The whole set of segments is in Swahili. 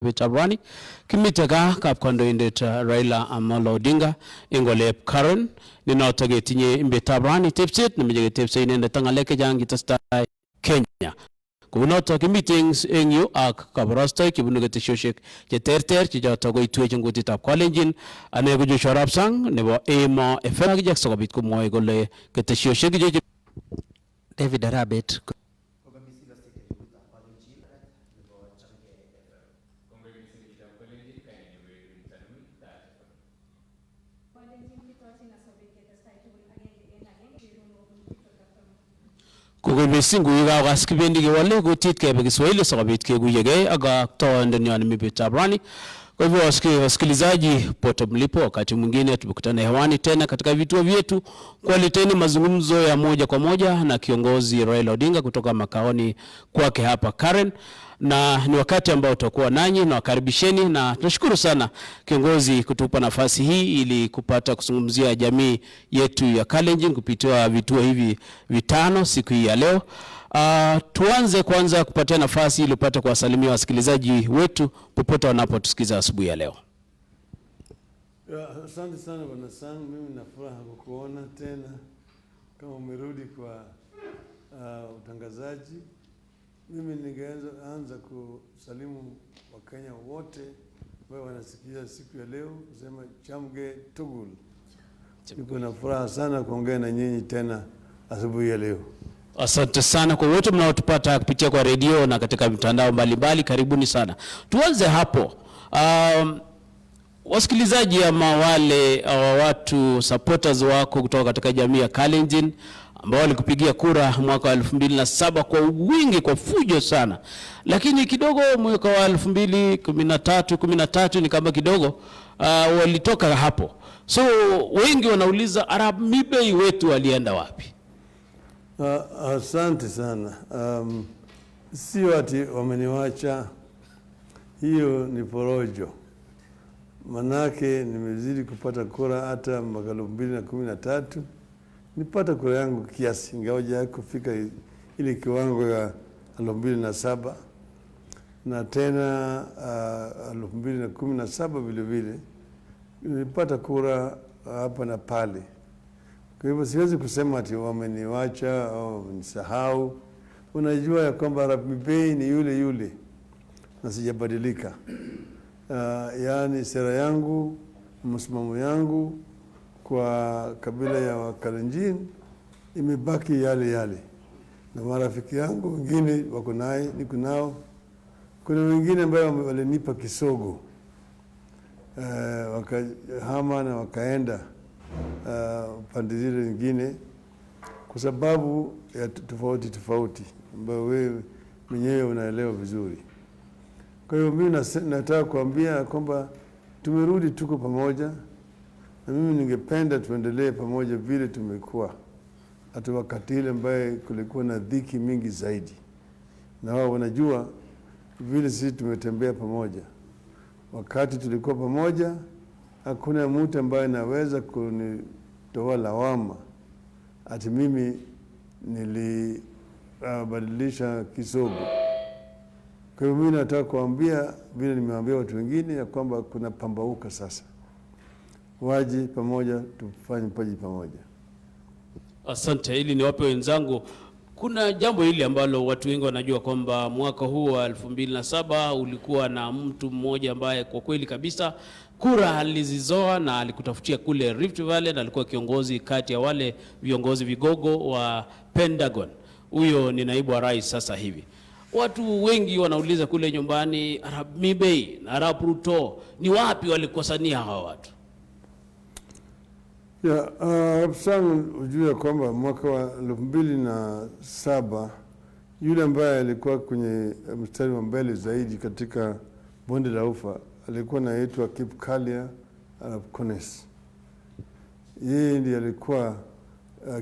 Tabrani kimitega kap kandoindet Raila Amolo Odinga ingolep Karen ninotoge tinye imbe Tabrani tepset nemije tepse inende tangaleke jangi tastai Kenya kunoto meetings eng yu ak kabarastoik kibunu keteshoshek che terter che joto go itweche ngutitab Kalenjin ane ko Joshua Rapsang nebo Emo FM ak jaksobit komwoe kole keteshoshek je David Arabet Kugul missing kuyiga kaskibendi ke wale kutit kebe Kiswahili sakabit keguyege aga toendeni animipe Tabrani. Kwa hivyo wasikilizaji pote mlipo, wakati mwingine tumekutana hewani tena katika vituo vyetu kuwaleteni mazungumzo ya moja kwa moja na kiongozi Raila Odinga kutoka makaoni kwake hapa Karen, na ni wakati ambao tutakuwa nanyi na wakaribisheni, na tunashukuru sana kiongozi kutupa nafasi hii ili kupata kuzungumzia jamii yetu ya Kalenjin kupitia vituo hivi vitano siku hii ya leo. Tuanze kwanza kupatia nafasi ili upate kuwasalimia wasikilizaji wetu popote wanapotusikiza asubuhi ya leo. Asante sana Bwana Sang, mimi na furaha kukuona tena kama umerudi kwa utangazaji. Mimi ningeanza kusalimu Wakenya wote ambao wanasikia siku ya leo kusema chamge tugul. Niko na furaha sana kuongea na nyinyi tena asubuhi ya leo. Asante sana kwa wote mnaotupata kupitia kwa redio na katika mitandao mbalimbali, karibuni sana. Tuanze hapo. Wasikilizaji ama wale watu supporters wako kutoka katika jamii ya Kalenjin ambao walikupigia kura mwaka wa 2007 kwa wingi, kwa fujo sana, lakini kidogo mwaka wa 2013 ni kama kidogo walitoka hapo. So wengi wanauliza Arab Mibei wetu walienda wapi? Asante sana. Sio ati wameniwacha, hiyo ni porojo. Manake nimezidi kupata kura hata mwaka 2013. Nipata kura yangu kiasi, ingawaje kufika ile kiwango ya 2007. Na tena 2017 vile vile nilipata kura hapa na pale. Kwa hivyo siwezi kusema ati wameniwacha au nisahau. Unajua ya kwamba Arab Mibei ni yule yule na sijabadilika. Yani sera yangu, msimamo yangu kwa kabila ya Wakalenjin imebaki yale yale. Na marafiki yangu wengine wako naye, niko nao. Kuna wengine ambao walinipa kisogo, wakahama na wakaenda pande zile nyingine kwa sababu ya tofauti ambayo wewe mwenyewe unaelewa vizuri. Kwa hiyo mimi nataka kuambia kwamba tumerudi, tuko pamoja, na mimi ningependa tuendelee pamoja vile tumekuwa hata wakati ile ambaye kulikuwa na dhiki mingi zaidi. Na wao wanajua vile sisi tumetembea pamoja. Wakati tulikuwa pamoja, hakuna mtu ambaye anaweza kunitoa lawama ati mimi nilibadilisha kisogo. Kwa hiyo mimi nataka kuambia vile nimeambia watu wengine ya kwamba kuna pambauka sasa. Waje pamoja, tufanye pamoja. Asante. Ili niwape wenzangu, kuna jambo hili ambalo watu wengi wanajua kwamba mwaka huu wa 2007 ulikuwa na mtu mmoja ambaye kwa kweli kabisa kura alizizoa na alikutafutia kule Rift Valley, na alikuwa kiongozi kati ya wale viongozi vigogo wa Pentagon. Huyo ni naibu wa rais sasa hivi. Watu wengi wanauliza kule nyumbani, Arab Mibei na Arap Ruto ni wapi walikosania hawa watu? Sang, ujue kwamba mwaka wa 2007 yule ambaye alikuwa kwenye mstari wa mbele zaidi katika bonde la Ufa alikuwa anaitwa Kipkalia Arap Kones. Yeye ndiye alikuwa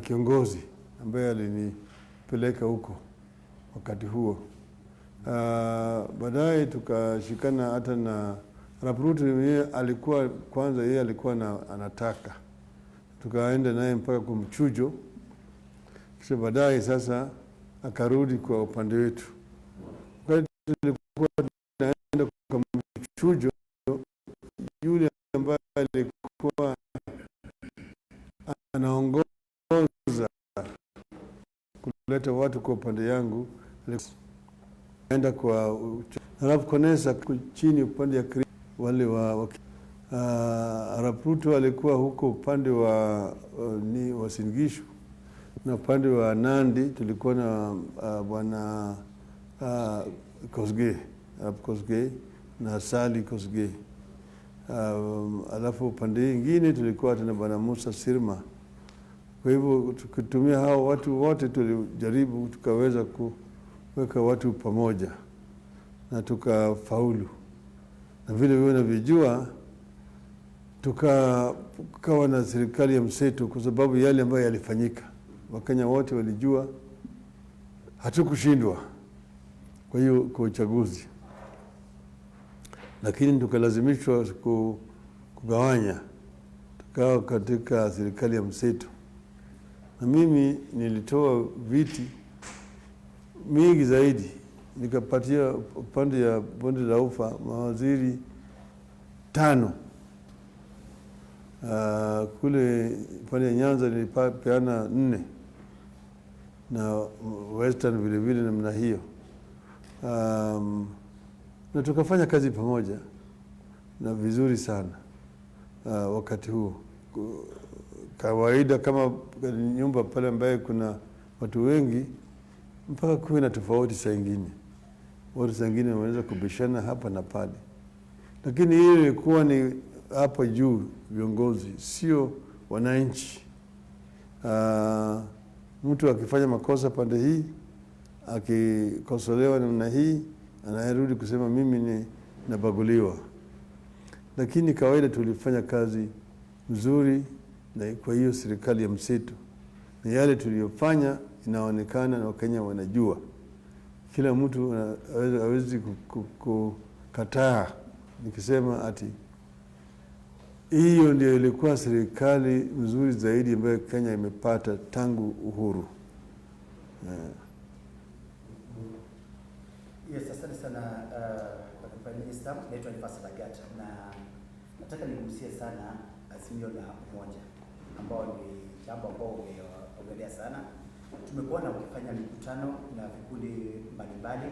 kiongozi ambaye alinipeleka huko wakati huo. Baadaye tukashikana hata na Arap Ruto. Yeye alikuwa kwanza, yeye alikuwa anataka tukaenda naye mpaka kumchujo, kisha baadaye sasa akarudi kwa upande wetu. Kwa tulikuwa tunaenda fujo, yule ambaye alikuwa anaongoza kuleta watu kwa upande yangu enda kwa Konesa chini upande ya wale wa Arap Ruto alikuwa huko upande wa Uasin Gishu, na upande wa Nandi tulikuwa na bwana Kosgei, Arap Kosgei na Sali Kosgei. Alafu upande mwingine tulikuwa tuna bwana Musa Sirma. Kwa hivyo tukitumia hao watu wote tulijaribu tukaweza kuweka watu pamoja na tukafaulu. Na vile wewe unavyojua tukawa na serikali ya mseto kwa sababu yale ambayo yalifanyika. Wakenya wote walijua hatukushindwa kwa hiyo kwa uchaguzi. Lakini tukalazimishwa kugawanya, tukawa katika serikali ya mseto. Na mimi nilitoa viti mingi zaidi, nikapatia upande ya bonde la ufa mawaziri 5. Kule upande ya Nyanza nilipeana 4 na Western vile vile namna hiyo. Na tukafanya kazi pamoja na vizuri sana wakati huo. Kawaida kama nyumba pale ambaye kuna watu wengi mpaka kuwe na tofauti saa ingine. Watu saa ingine wanaweza kubishana hapa na pale. Lakini hiyo ilikuwa ni hapa juu viongozi, sio wananchi. Mtu akifanya makosa pande hii, akikosolewa namna hii, anarudi kusema mimi ni nabaguliwa. Lakini kawaida tulifanya kazi nzuri na kwa hiyo serikali ya mseto. Na yale tuliyofanya inaonekana na Wakenya wanajua. Kila mtu hawezi kukataa nikisema ati hiyo ndio ilikuwa serikali nzuri zaidi ambayo Kenya imepata tangu uhuru. Yes, asante sana Prime Minister. Naitwa Nifasi Lagat na nataka nigusie sana azimio la umoja ambao ni jambo ambao umeongelea sana. Tumekuwa na ukifanya mikutano na vikundi mbalimbali,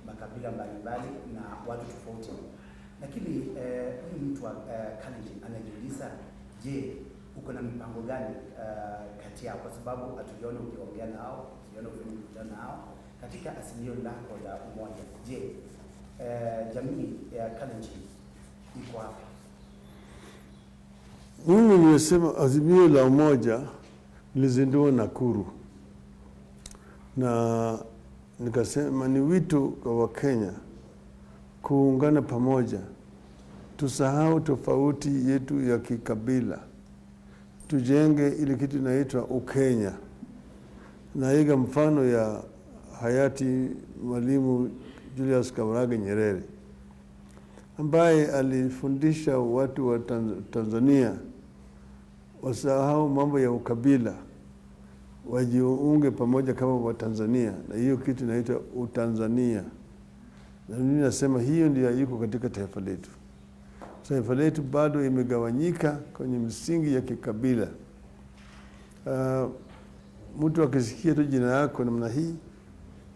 makabila mbalimbali na watu tofauti. Lakini huyu mtu wa Kalenjin anajiuliza, je, uko na mipango gani kati yao, kwa sababu hatujaona ukiongea nao, hatujaona ukifanya mikutano nao katika azimio lako la umoja. Je, jamii ya Kalenjin iko wapi? Mimi nimesema azimio la umoja nilizindua Nakuru. Na nikasema ni wito kwa Wakenya kuungana pamoja. Tusahau tofauti yetu ya kikabila. Tujenge ile kitu inaitwa Ukenya. Naiga mfano ya hayati Mwalimu Julius Kambarage Nyerere, ambaye alifundisha watu wa Tanzania wasahau mambo ya ukabila, wajiunge pamoja kama wa Tanzania, na hiyo kitu inaitwa Utanzania. Na mimi nasema hiyo ndio iko katika taifa letu. Taifa letu bado imegawanyika kwenye msingi ya kikabila. Mtu akisikia tu jina yako namna hii,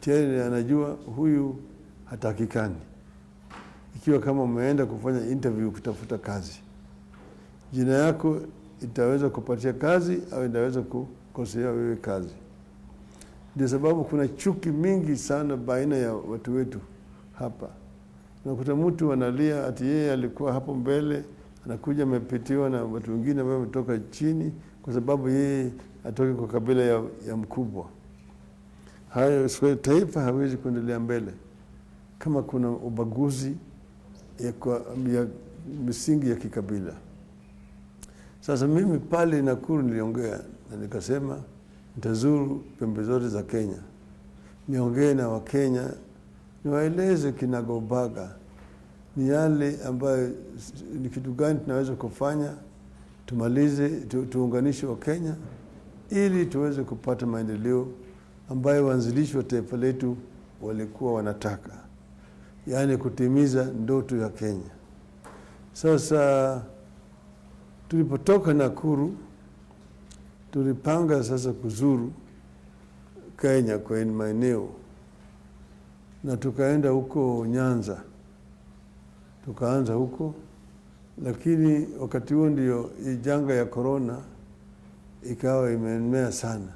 tayari anajua huyu hatakikani. Ikiwa kama umeenda kufanya interview kutafuta kazi, jina yako itaweza kupatia kazi au inaweza kukosea wewe kazi. Ndio sababu kuna chuki mingi sana baina ya watu wetu hapa. Unakuta mtu analia ati yeye alikuwa hapo mbele, anakuja amepitiwa na watu wengine ambao wametoka chini kwa sababu yeye atoke kwa kabila ya mkubwa. Hayo taifa hawezi kuendelea mbele kama kuna ubaguzi ya misingi ya kikabila. Sasa mimi pale Nakuru niliongea na nikasema nitazuru pembe zote za Kenya. Niongee na Wakenya, niwaeleze kinagobaga ni yale ambayo ni kitu gani tunaweza kufanya tumalize tuunganishe Wakenya ili tuweze kupata maendeleo ambayo waanzilishi wa taifa letu walikuwa wanataka, yaani kutimiza ndoto ya Kenya. Sasa tulipotoka Nakuru, tulipanga sasa kuzuru Kenya kwa maeneo, na tukaenda huko Nyanza, tukaanza huko, lakini wakati huo ndio janga ya corona ikawa imeenea sana,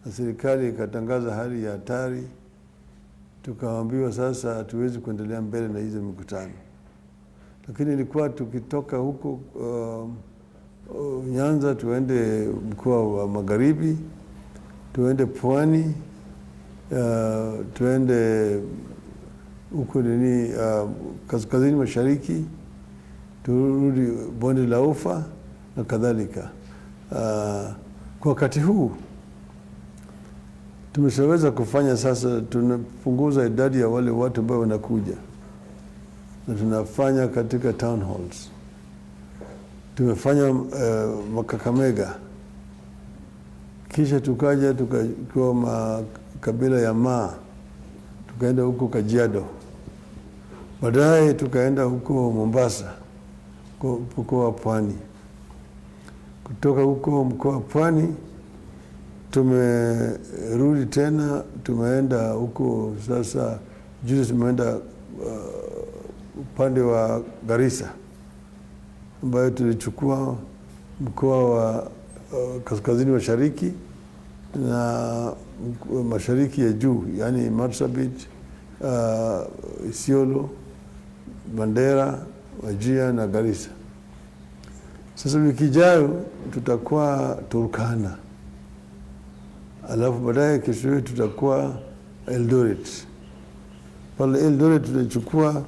na serikali ikatangaza hali ya hatari. Tukaambiwa sasa hatuwezi kuendelea mbele na hizo mikutano, lakini ilikuwa tukitoka huko Nyanza tuende mkoa wa Magharibi, tuende Pwani, tuende huko kaskazini mashariki, turudi Bonde la Ufa na kadhalika. Kwa wakati huu tumeshaweza kufanya sasa, tunapunguza idadi ya wale watu ambao wanakuja, na tunafanya katika town halls. Tumefanya Kakamega, kisha tukaja tukachukua makabila ya Maa, tukaenda huko Kajiado, baadaye tukaenda huko Mombasa, mkoa wa Pwani. Kutoka huko mkoa wa Pwani tumerudi tena, tumeenda huko sasa, juzi tumeenda upande wa Garissa, ambayo tulichukua mkoa wa kaskazini mashariki na mashariki ya juu, yani Marsabit, Isiolo, Mandera, Wajir na Garissa. Sasa wiki ijayo tutakuwa Turkana, alafu baadaye kesho tutakuwa Eldoret. Pale Eldoret tutachukua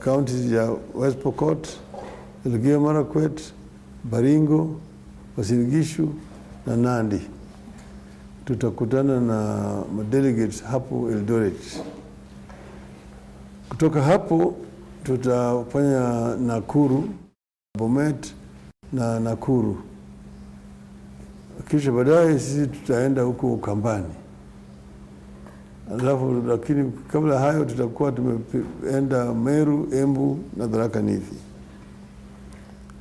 counties ya West Pokot, Elgeyo Marakwet, Baringo, Uasin Gishu na Nandi. Tutakutana na delegates hapo Eldoret. Kutoka hapo tutafanya Nakuru, Bomet na Nakuru. Kisha baadaye sisi tutaenda huko Ukambani. Alafu lakini kabla hayo tutakuwa tumeenda Meru, Embu na Tharaka Nithi.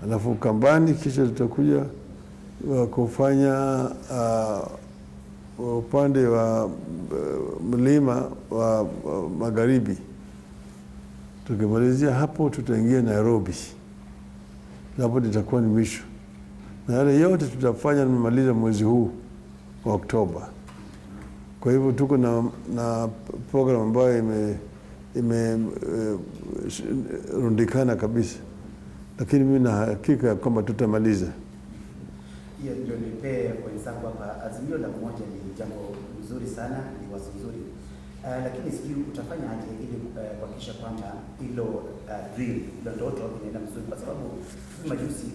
Alafu Ukambani kisha tutakuja kufanya upande wa mlima wa Magharibi. Tukimalizia hapo tutaingia Nairobi. Hapo itakuwa ni mwisho. Na yale yote tutafanya nimaliza mwezi huu wa Oktoba. Kwa hivyo tuko na program ambayo rundikana kabisa. Lakini mimi na hakika kwamba tutamaliza. Hiyo ndio nipe wenzangu hapa. Azimio la umoja ni jambo nzuri sana, ni wazo nzuri. Lakini sijui utafanya aje ili kuhakikisha kwamba hilo drill la ndoto inaenda vizuri, kwa sababu majuzi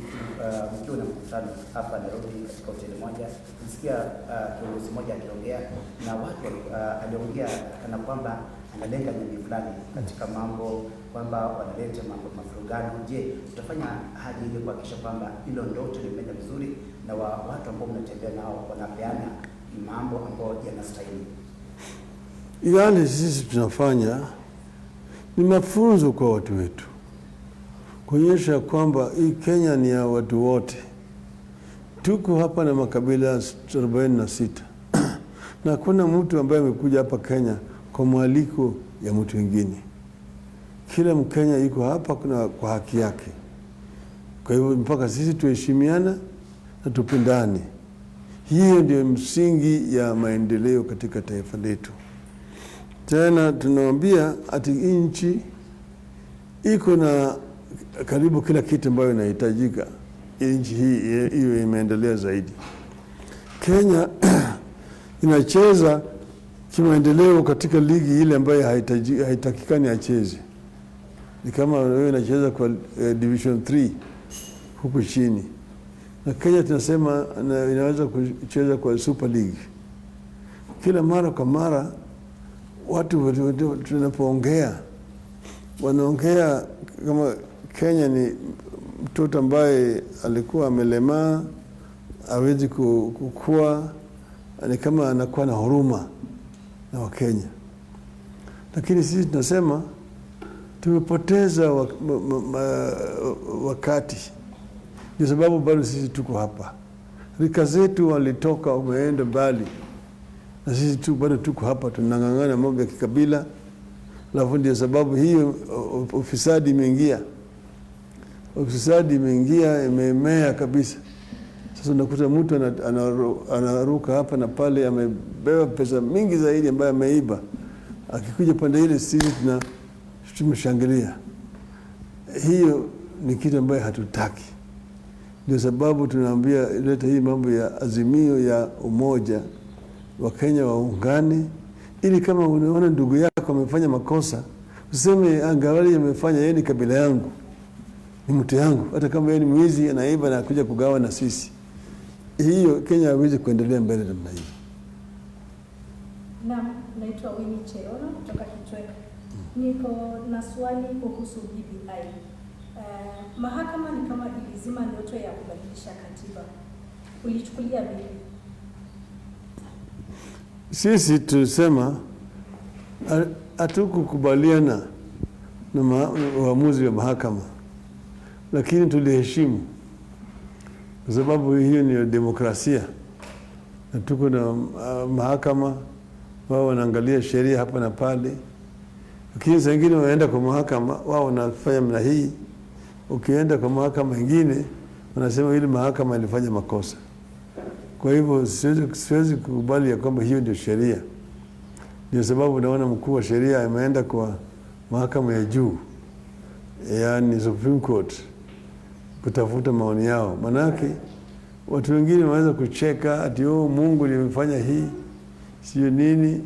mkiwa na mkutano hapa Nairobi katika hoteli moja, nisikia kiongozi mmoja akiongea na watu aliongea kana kwamba analenga jamii fulani katika mambo kwamba wanaleta mafurugano. Je, utafanya haja ili kuhakikisha kwamba hilo ndoto limeenda vizuri na watu ambao mnatembea nao wanapeana mambo ambayo yanastahili? Yale sisi tunafanya ni mafunzo kwa watu wetu, kuonyesha kwamba hii Kenya ni ya watu wote. Tuko hapa na makabila 46 na kuna mtu ambaye amekuja hapa Kenya kwa mwaliko ya mtu mwingine. Kila Mkenya yuko hapa kwa haki yake. Kwa hivyo mpaka sisi tuheshimiana na tupendane. Hiyo ndio msingi ya maendeleo katika taifa letu. Tena tunawaambia ati nchi iko na karibu kila kitu ambayo inahitajika nchi hii iwe imeendelea zaidi. Kenya inacheza kimaendeleo katika ligi ile ambayo haitakikani acheze. Ni kama wewe unacheza kwa Division 3 huko chini. Na Kenya tunasema inaweza kucheza kwa Super League. Kila mara kwa mara watu tunapoongea wanaongea kama Kenya ni mtoto ambaye alikuwa amelemaa, hawezi kukua, ni kama anakuwa na huruma na Wakenya. Lakini sisi tunasema tumepoteza wakati. Ndio sababu bado sisi tuko hapa. Rika zetu walitoka wameenda mbali, na sisi bado tuko hapa tunang'ang'ana mambo ya kikabila. Alafu ndio sababu hiyo ufisadi imeingia. Ufisadi imeingia, imemea kabisa. Sasa unakuta mtu anaruka hapa na pale, amebeba pesa mingi zaidi ambayo ameiba. Akikuja pande ile sisi tumeshangilia. Hiyo ni kitu ambayo hatutaki. Ndio sababu tunaambia leta hii mambo ya azimio ya umoja wa Kenya waungane, ili kama unaona ndugu yako amefanya makosa, useme angalau amefanya yeye ni kabila yangu, ni mtu yangu, hata kama yeye ni mwizi anaiba na kuja kugawa na sisi. Hiyo Kenya haiwezi kuendelea mbele namna hii. Naam, naitwa Winnie Cherono kutoka Kitweka. Niko na swali kuhusu BBI. Mahakama ni kama ilizima ndoto ya kubadilisha katiba. Ulichukulia vipi? Sisi tusema hatukukubaliana na uamuzi wa mahakama, lakini tuliheshimu kwa sababu hiyo ni demokrasia, na tuko na mahakama, wao wanaangalia sheria hapa na pale. Lakini saa ingine waenda kwa mahakama, wao wanafanya mna hii. Ukienda kwa mahakama ingine, wanasema ile mahakama ilifanya makosa. Kwa hivyo siwezi kukubali ya kwamba hiyo ndio sheria. Ndio sababu naona mkuu wa sheria ameenda kwa mahakama ya juu, yaani Supreme Court, kutafuta maoni yao. Manake watu wengine wanaweza kucheka ati Mungu limefanya hii sio nini,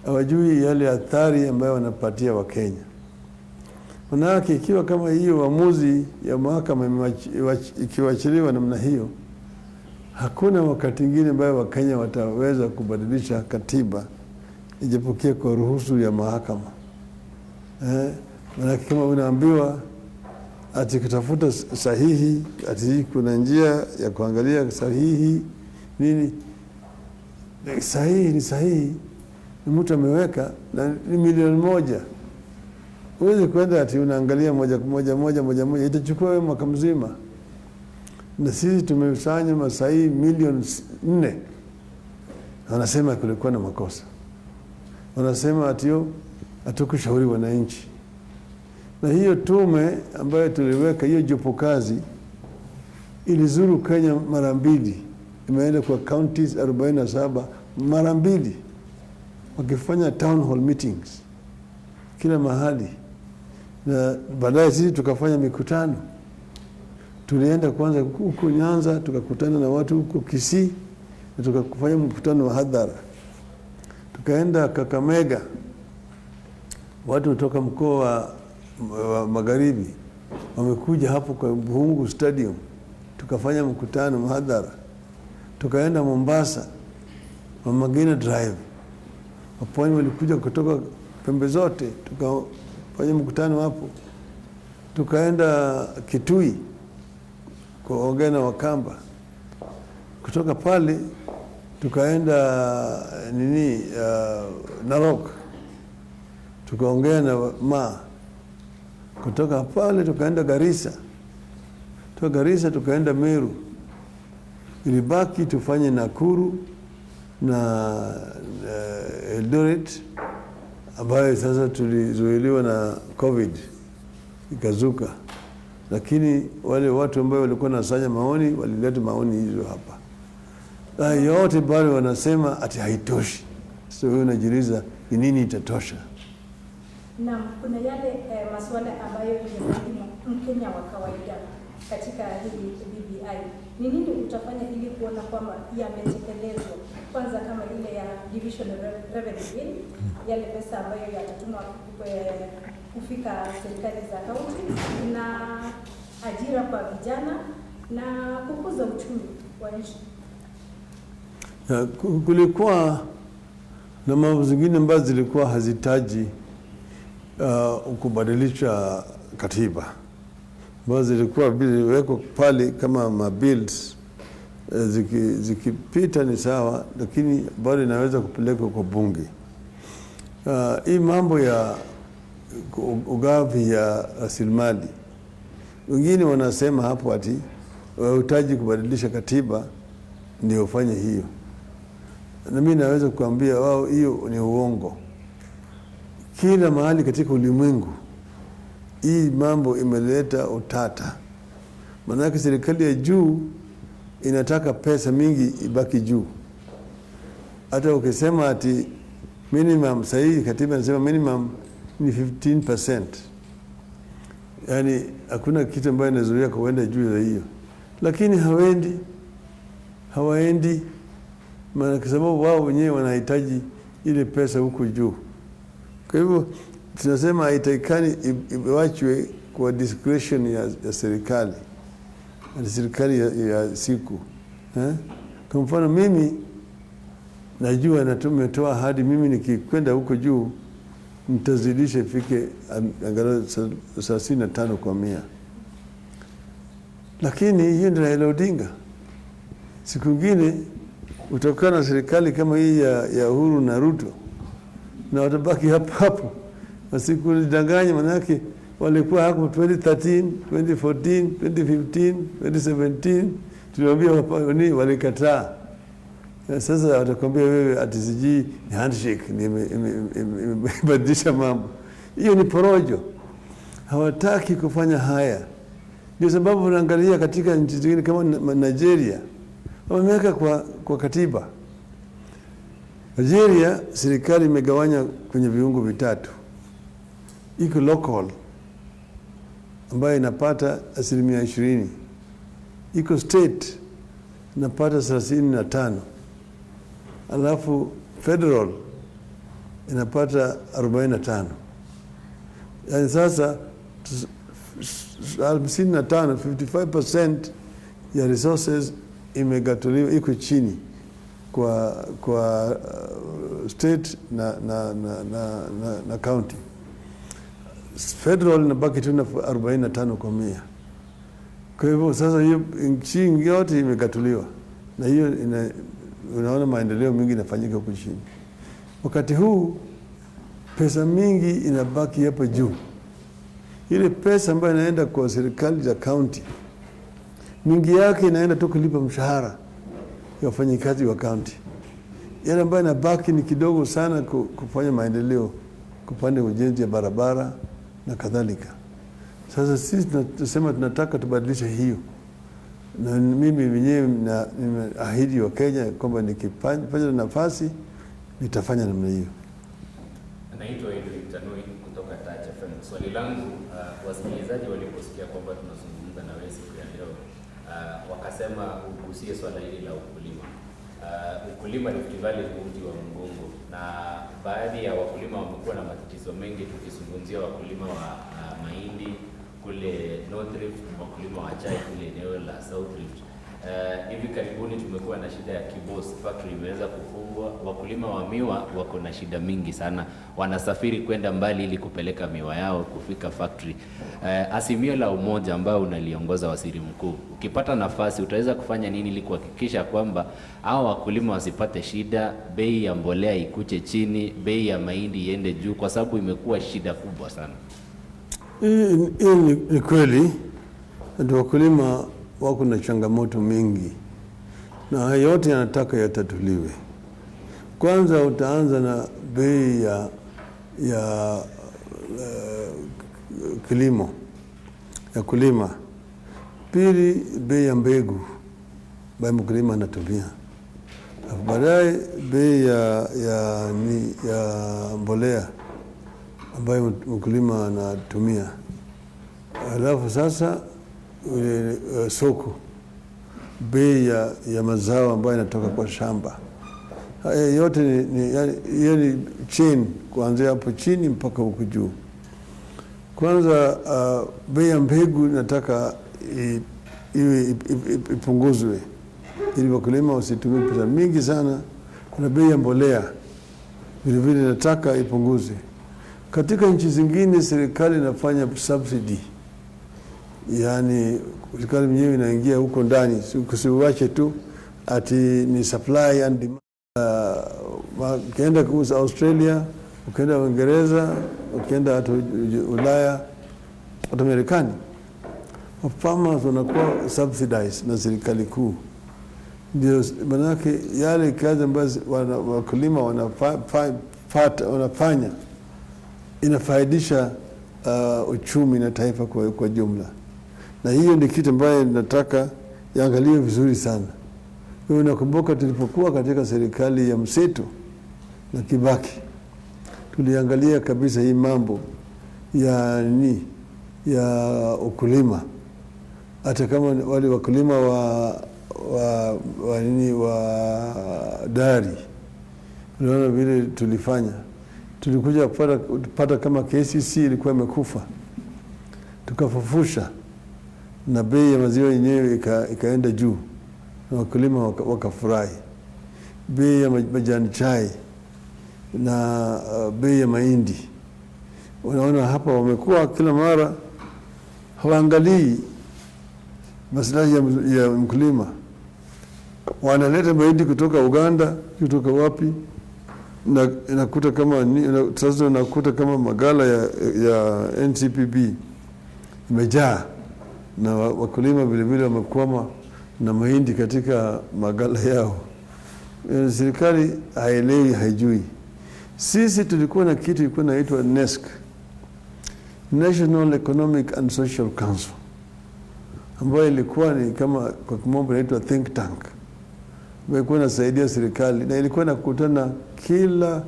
hawajui yale athari ambayo wanapatia wa Kenya. Manake ikiwa kama hiyo uamuzi ya mahakama ikiwachiliwa namna hiyo, hakuna wakati mwingine ambayo Wakenya wataweza kubadilisha katiba ijapokuwa kwa ruhusu ya mahakama. Manake kama unaambiwa ati kutafuta sahihi, ati kuna njia ya kuangalia sahihi nini, sahihi ni sahihi, ni mtu ameweka na ni milioni moja. Uwezi kwenda ati unaangalia moja, itachukua wewe mwaka mzima. Na sisi tumesanya masahihi milioni 4. Wanasema kulikuwa na makosa. Wanasema ati hatukushauri wananchi. Na hiyo tume ambayo tuliweka, hiyo jopo kazi, ilizuru Kenya mara 2. Imeenda kwa counties 47 mara 2, wakifanya town hall meetings kila mahali. Na baadaye sisi tukafanya mikutano. Tulienda kwanza huko Nyanza, tukakutana na watu huko Kisii, na tukafanya mkutano wa hadhara. Tukaenda Kakamega, watu kutoka mkoa wa Magharibi wamekuja hapo kwa Buhungu Stadium, tukafanya mkutano mhadhara. Tukaenda Mombasa, Magina Drive, wapwani walikuja kutoka pembe zote, tukafanya mkutano hapo. Tukaenda Kitui kwa Ogena Wakamba. Kutoka pale tukaenda Narok, tukaongea na kutoka pale tukaenda Garissa. Kutoka Garissa tukaenda Meru. Ilibaki tufanye Nakuru na Eldoret, ambayo sasa tulizuiliwa na COVID ikazuka. Lakini wale watu ambao walikuwa nasanya maoni walileta maoni hizo hapa. Na yote bado wanasema ati haitoshi. Sasa wewe unajiuliza ni nini itatosha? Naam, kuna yale masuala ambayo yanahitaji Mkenya wa kawaida katika hili BBI. Ni nini utafanya ili kuona kwamba yametekelezwa? Kwanza kama ile ya division revenue bill, yale pesa ambayo yatatumwa kufika serikali za kaunti, na ajira kwa vijana na kukuza uchumi wa nchi. Kulikuwa na mambo zingine ambazo zilikuwa hazitaji kubadilisha katiba, ambazo zilikuwa ziliwekwa pale kama mabills, zikipita ni sawa, lakini bado inaweza kupelekwa kwa bunge. Hii mambo ya ugavi ya rasilimali. Wengine wanasema hapo ati wahitaji kubadilisha katiba ndio ufanye hiyo. Na mimi naweza kuambia wao hiyo ni uongo. Kila mahali katika ulimwengu hii mambo imeleta utata. Maana serikali ya juu inataka pesa mingi ibaki juu. Hata ukisema ati minimum, sahihi katiba inasema minimum ni 15%. Yani hakuna kitu ambacho inazuia kuenda juu ya hiyo. Lakini hawaendi maana kwa sababu wao wenyewe wanahitaji ile pesa huko juu. Kwa hivyo tunasema haitakani iwachwe kwa discretion ya serikali. Ya serikali ya siku. Kwa mfano mimi najua na tumetoa ahadi mimi nikikwenda huko juu nitazidisha ifike angalau 35%. Lakini hiyo ndio Raila Odinga. Siku nyingine utokana na serikali kama hii ya Uhuru na Ruto na watabaki hapo. Wasikudanganye manake walikuwa hapo 2013, 2014, 2015, 2017 tuliwaambia walikataa. Sasa watakwambia wewe ati siji ni handshake imebadilisha mambo. Hiyo ni porojo. Hawataki kufanya haya. Ndio sababu unaangalia katika nchi zingine kama Nigeria wameweka kwa katiba. Nigeria serikali imegawanya kwenye viungo vitatu. Iko local ambayo inapata 20%. Iko state inapata 35%. Alafu federal inapata 45%. Yani sasa 55% ya resources imegatuliwa iko chini kwa state na county. Federal inabaki tu na 45%. Kwa hivyo sasa hiyo nchi yote imegatuliwa na hiyo unaona maendeleo mingi inafanyika huko chini. Wakati huu pesa mingi inabaki hapa juu. Ile pesa ambayo inaenda kwa serikali za county mingi yake inaenda tu kulipa mshahara ya wafanyikazi wa county. Yale ambayo inabaki ni kidogo sana kufanya maendeleo, kupanda ujenzi ya barabara na kadhalika. Sasa sisi tunasema tunataka tubadilishe hiyo. Na mimi mwenyewe nimeahidi wa Kenya kwamba nikipata nafasi nitafanya namna hiyo. Naitwa Edwin Tanui kutoka Touch FM. Swali langu wasikilizaji waliposikia kwamba tunazungumza na wewe siku ya leo wakasema ugusie swala hili la ukulima. Ukulima ni kivali uti wa mgongo na baadhi ya wakulima wamekuwa na matatizo mengi tukizungumzia wakulima wa mahindi kule North Rift, wakulima wa chai kule eneo la South Rift. Hivi karibuni tumekuwa na shida ya Kibos factory imeweza kufungwa. Wakulima wa miwa wako na shida mingi sana, wanasafiri kwenda mbali ili kupeleka miwa yao kufika factory. Azimio la umoja ambao unaliongoza waziri mkuu, ukipata nafasi utaweza kufanya nini ili kuhakikisha kwamba hao wakulima wasipate shida, bei ya mbolea ikuje chini, bei ya mahindi iende juu, kwa sababu imekuwa shida kubwa sana? Ni kweli ndio wakulima wako na changamoto mingi na yote yanataka yatatuliwe. Kwanza utaanza na bei ya kilimo ya kulima. Pili, bei ya mbegu ambayo mkulima anatumia. Baadaye bei ya mbolea ambayo mkulima anatumia. Alafu sasa soko, bei ya mazao ambayo yanatoka kwa shamba. Yote ni chain kuanzia hapo chini mpaka huko juu. Kwanza bei ya mbegu nataka ipunguzwe ili wakulima wasitumie pesa mingi sana. Kuna bei ya mbolea vile vile nataka ipunguzwe. Katika nchi zingine serikali inafanya subsidy. Yani serikali mwenyewe inaingia huko ndani, usiwache tu ati ni supply and demand. Ukienda kuuza Australia, ukienda Uingereza, ukienda hata Ulaya, hata Marekani, farmers wanakuwa subsidized na serikali kuu. Ndio manake yale kazi ambazo wakulima wanafanya inafaidisha uchumi na taifa kwa jumla. Na hiyo ni kitu ambayo nataka iangaliwe vizuri sana. Wewe unakumbuka tulipokuwa katika serikali ya mseto na Kibaki, tuliangalia kabisa hii mambo ya ukulima. Hata kama wale wakulima wa dari, unaona vile tulifanya. Tulikuja kupata kama KCC ilikuwa imekufa, tukafufusha na bei ya maziwa yenyewe ikaenda juu na wakulima wakafurahi. Bei ya majani chai na bei ya mahindi, unaona hapa wamekuwa kila mara hawaangalii maslahi ya mkulima. Wanaleta mahindi kutoka Uganda, kutoka wapi, na inakuta kama sasa unakuta kama magala ya NCPB imejaa, na wakulima vile vile wamekwama na mahindi katika magala yao. Serikali haielewi, haijui. Sisi tulikuwa na kitu ilikuwa inaitwa NESC, National Economic and Social Council, ambayo ilikuwa ni kama kwa kimombo inaitwa think tank, ambayo ilikuwa inasaidia serikali, na ilikuwa inakutana kila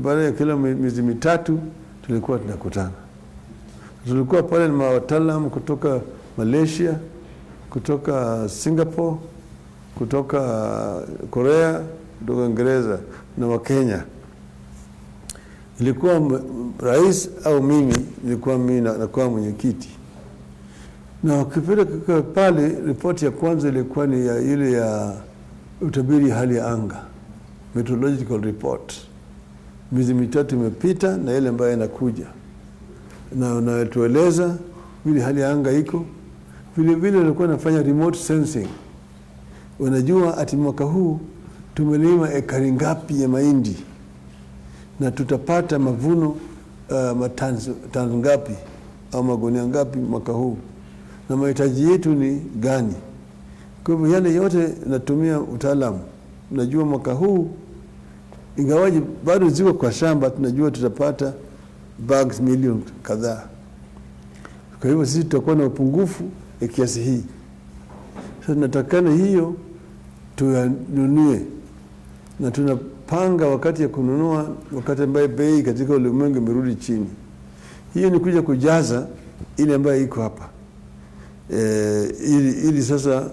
baada ya kila miezi mitatu tulikuwa tunakutana. Tulikuwa pale na wataalamu kutoka Malaysia, kutoka Singapore, kutoka Korea, kutoka Uingereza na wa Kenya. Ilikuwa rais au mimi, ilikuwa mimi nakuwa mwenyekiti. Na ukipeleka pale, ripoti ya kwanza ilikuwa ni ile ya utabiri hali ya anga, meteorological report. Miezi mitatu imepita na ile ambayo inakuja, na unatueleza vile hali ya anga iko. Vile vile walikuwa nafanya remote sensing, unajua ati mwaka huu tumelima ekari ngapi ya mahindi na tutapata mavuno tani ngapi au magunia ngapi mwaka huu, na mahitaji yetu ni gani. Kwa hivyo yale yote natumia utaalamu. Najua mwaka huu ingawaje bado ziko kwa shamba, tunajua tutapata bags milioni kadhaa. Kwa hivyo sisi tutakuwa na upungufu ya kiasi hii. Sasa natakana hiyo tuyanunue, na tunapanga wakati ya kununua, wakati ambaye bei katika ulimwengu imerudi chini. Hiyo ni kuja kujaza ile ambayo iko hapa. Ili sasa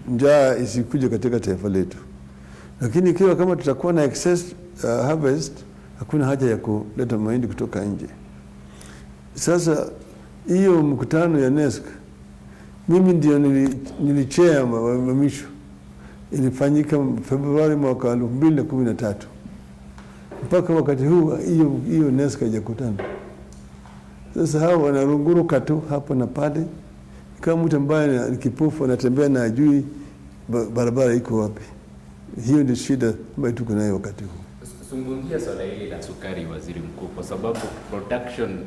njaa isikuje katika taifa letu. Lakini ikiwa kama tutakuwa na excess harvest, hakuna haja ya kuleta mahindi kutoka nje. Sasa hiyo mkutano ya NESC, mimi ndio nilichea mamisho. Ilifanyika Februari mwaka 2013. Mpaka wakati huu hiyo NESC haijakutana. Sasa hao wanarunguruka tu hapo na pale, kama mtu ambaye ni kipofu anatembea na ajui barabara iko wapi. Hiyo ndio shida ambayo tuko nayo wakati huu. Zungumzia swala hili la sukari, Waziri Mkuu, kwa sababu production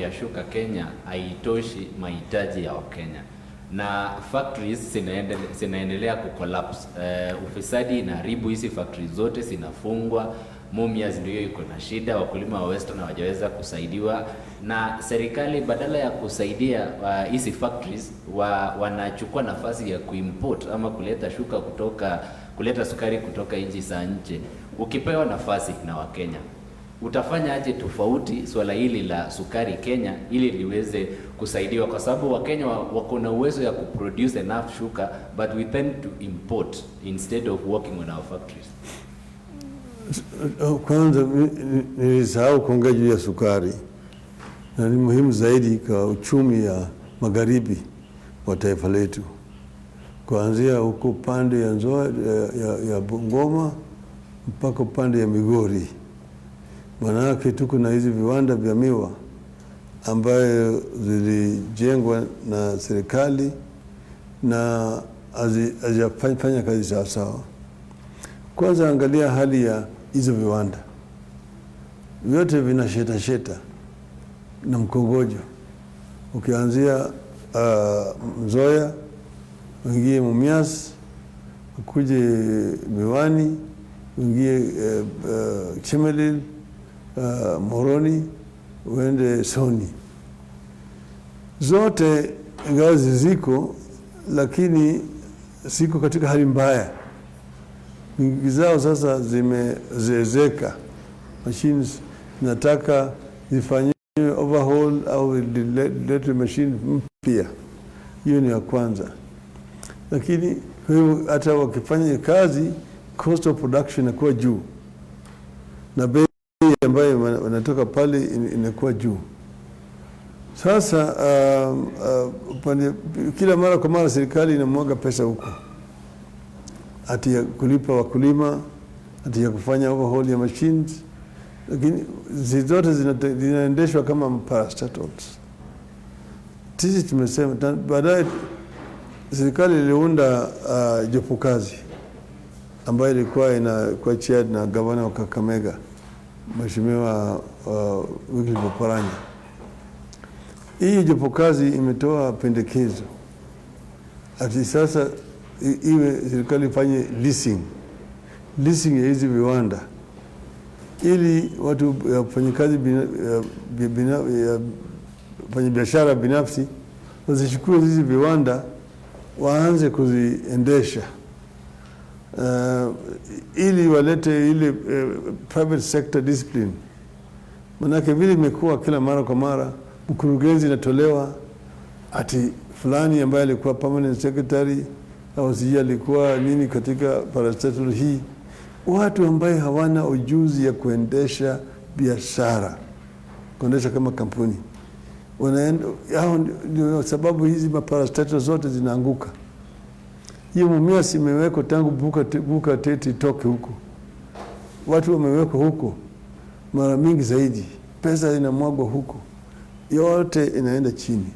ya shuka Kenya haitoshi mahitaji ya Wakenya, na factories zinaendelea kucollapse. Ufisadi inaharibu hizi factories zote, zinafungwa. Mumias ndio iko na shida, wakulima wa Western hawajaweza kusaidiwa, na serikali badala ya kusaidia hizi factories wanachukua nafasi ya kuimport ama kuleta sukari kutoka nchi za nje. Ukipewa nafasi na Wakenya, utafanya aje tofauti swala hili la sukari Kenya ili liweze kusaidiwa? Kwa sababu Wakenya wako na uwezo ya kuproduce enough sugar, but we tend to import instead of working on our factories. Kwanza nilisahau kuongea juu ya sukari, na ni muhimu zaidi kwa uchumi ya magharibi wa taifa letu, kuanzia huko upande ya ya Bungoma mpaka upande ya Migori. Manake tuko na hizi viwanda vya miwa ambayo zilijengwa na serikali na hazifanya kazi sawa sawa. Kwanza angalia hali ya hizo viwanda, vyote vina sheta na mkongojo. Ukianzia Nzoia, uingie Mumias, ukuje Miwani, uingie Chemelil, Moroni, uende Soni. Zote ingawa ziko, lakini siko katika hali mbaya. Mingi zao sasa zimezeezeka. Machines nataka zifanywe overhaul au lete machine mpya. Hiyo ni ya kwanza. Lakini kwa hiyo hata wakifanya kazi, cost of production inakuwa juu, na bei ambayo wanatoka pale inakuwa juu. Sasa kila mara kwa mara serikali inamwaga pesa huko, ati ya kulipa wakulima, ati ya kufanya overhaul ya machines, lakini zote zinaendeshwa kama parastatals. Sisi tumesema baadaye serikali iliunda jopo kazi ambayo ilikuwa kwa chaired na gavana wa Kakamega, Mheshimiwa Wycliffe Oparanya. Hii jopo kazi imetoa pendekezo ati sasa iwe serikali ifanye leasing ya hizi viwanda, ili watu wafanyakazi wafanye biashara binafsi wasichukue hizi viwanda waanze kuziendesha, ili walete ile private sector discipline. Manake vile imekuwa kila mara kwa mara mkurugenzi inatolewa ati fulani ambaye alikuwa permanent secretary au sijui alikuwa nini katika parastatal hii, watu ambaye hawana ujuzi ya kuendesha biashara, kuendesha kama kampuni. Ndio sababu hizi maparastatal zote zinaanguka. Hiyo Mumias imewekwa tangu buka tete toke huko. Watu wamewekwa huko mara mingi zaidi. Pesa inamwagwa huko. Yote inaenda chini.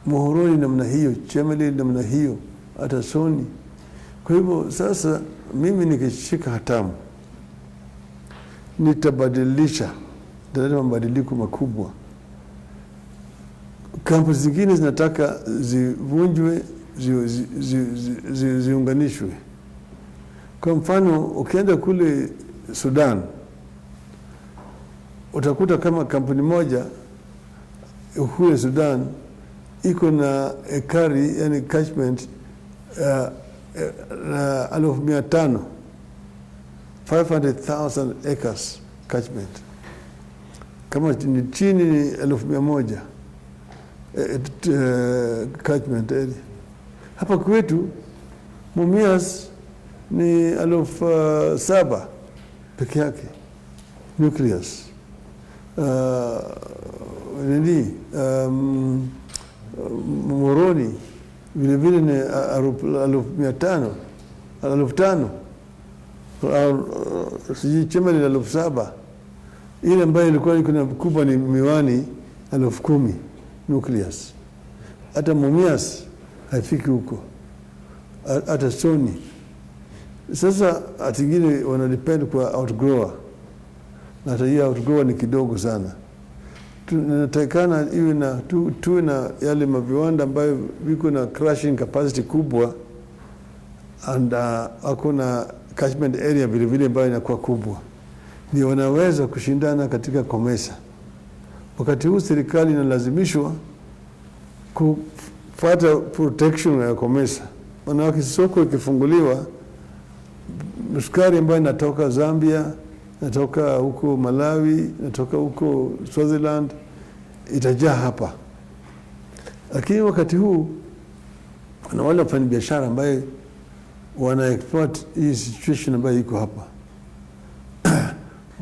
Muhoroni namna hiyo, Chemelil namna hiyo, hata Soni. Kwa hivyo sasa mimi nikishika hatamu, nitabadilisha, nitaleta mabadiliko makubwa. Kampuni zingine zinataka zivunjwe, ziunganishwe. Kwa mfano ukienda kule Sudan, utakuta kama kampuni moja kule Sudan iko na ekari, yani catchment 500,000 acres catchment. Kama ni chini ni 100,000 catchment area. Hapa kwetu Mumias ni 7,000 peke yake nucleus. Moroni vile vile ni 500,000 sijui Chemelil 7,000. Ile ambayo ilikuwa kuna kubwa ni Miwani 10,000 nucleus. Hata Mumias haifiki huko, hata Soni. Sasa atingine wanadepend kwa outgrower, na hata hii outgrower ni kidogo sana. Tunatakana iwe na tuwe na yale maviwanda ambayo viko na crushing capacity kubwa, and wako na catchment area vile vile ambayo inakuwa kubwa, ndio wanaweza kushindana katika COMESA. Wakati huu serikali inalazimishwa kufuata protection ya COMESA. Maana soko ikifunguliwa, sukari ambayo inatoka Zambia, inatoka huko Malawi, inatoka huko Swaziland, itajaa hapa. Lakini wakati huu kuna wale wafanya biashara ambaye wana export hii situation ambayo iko hapa.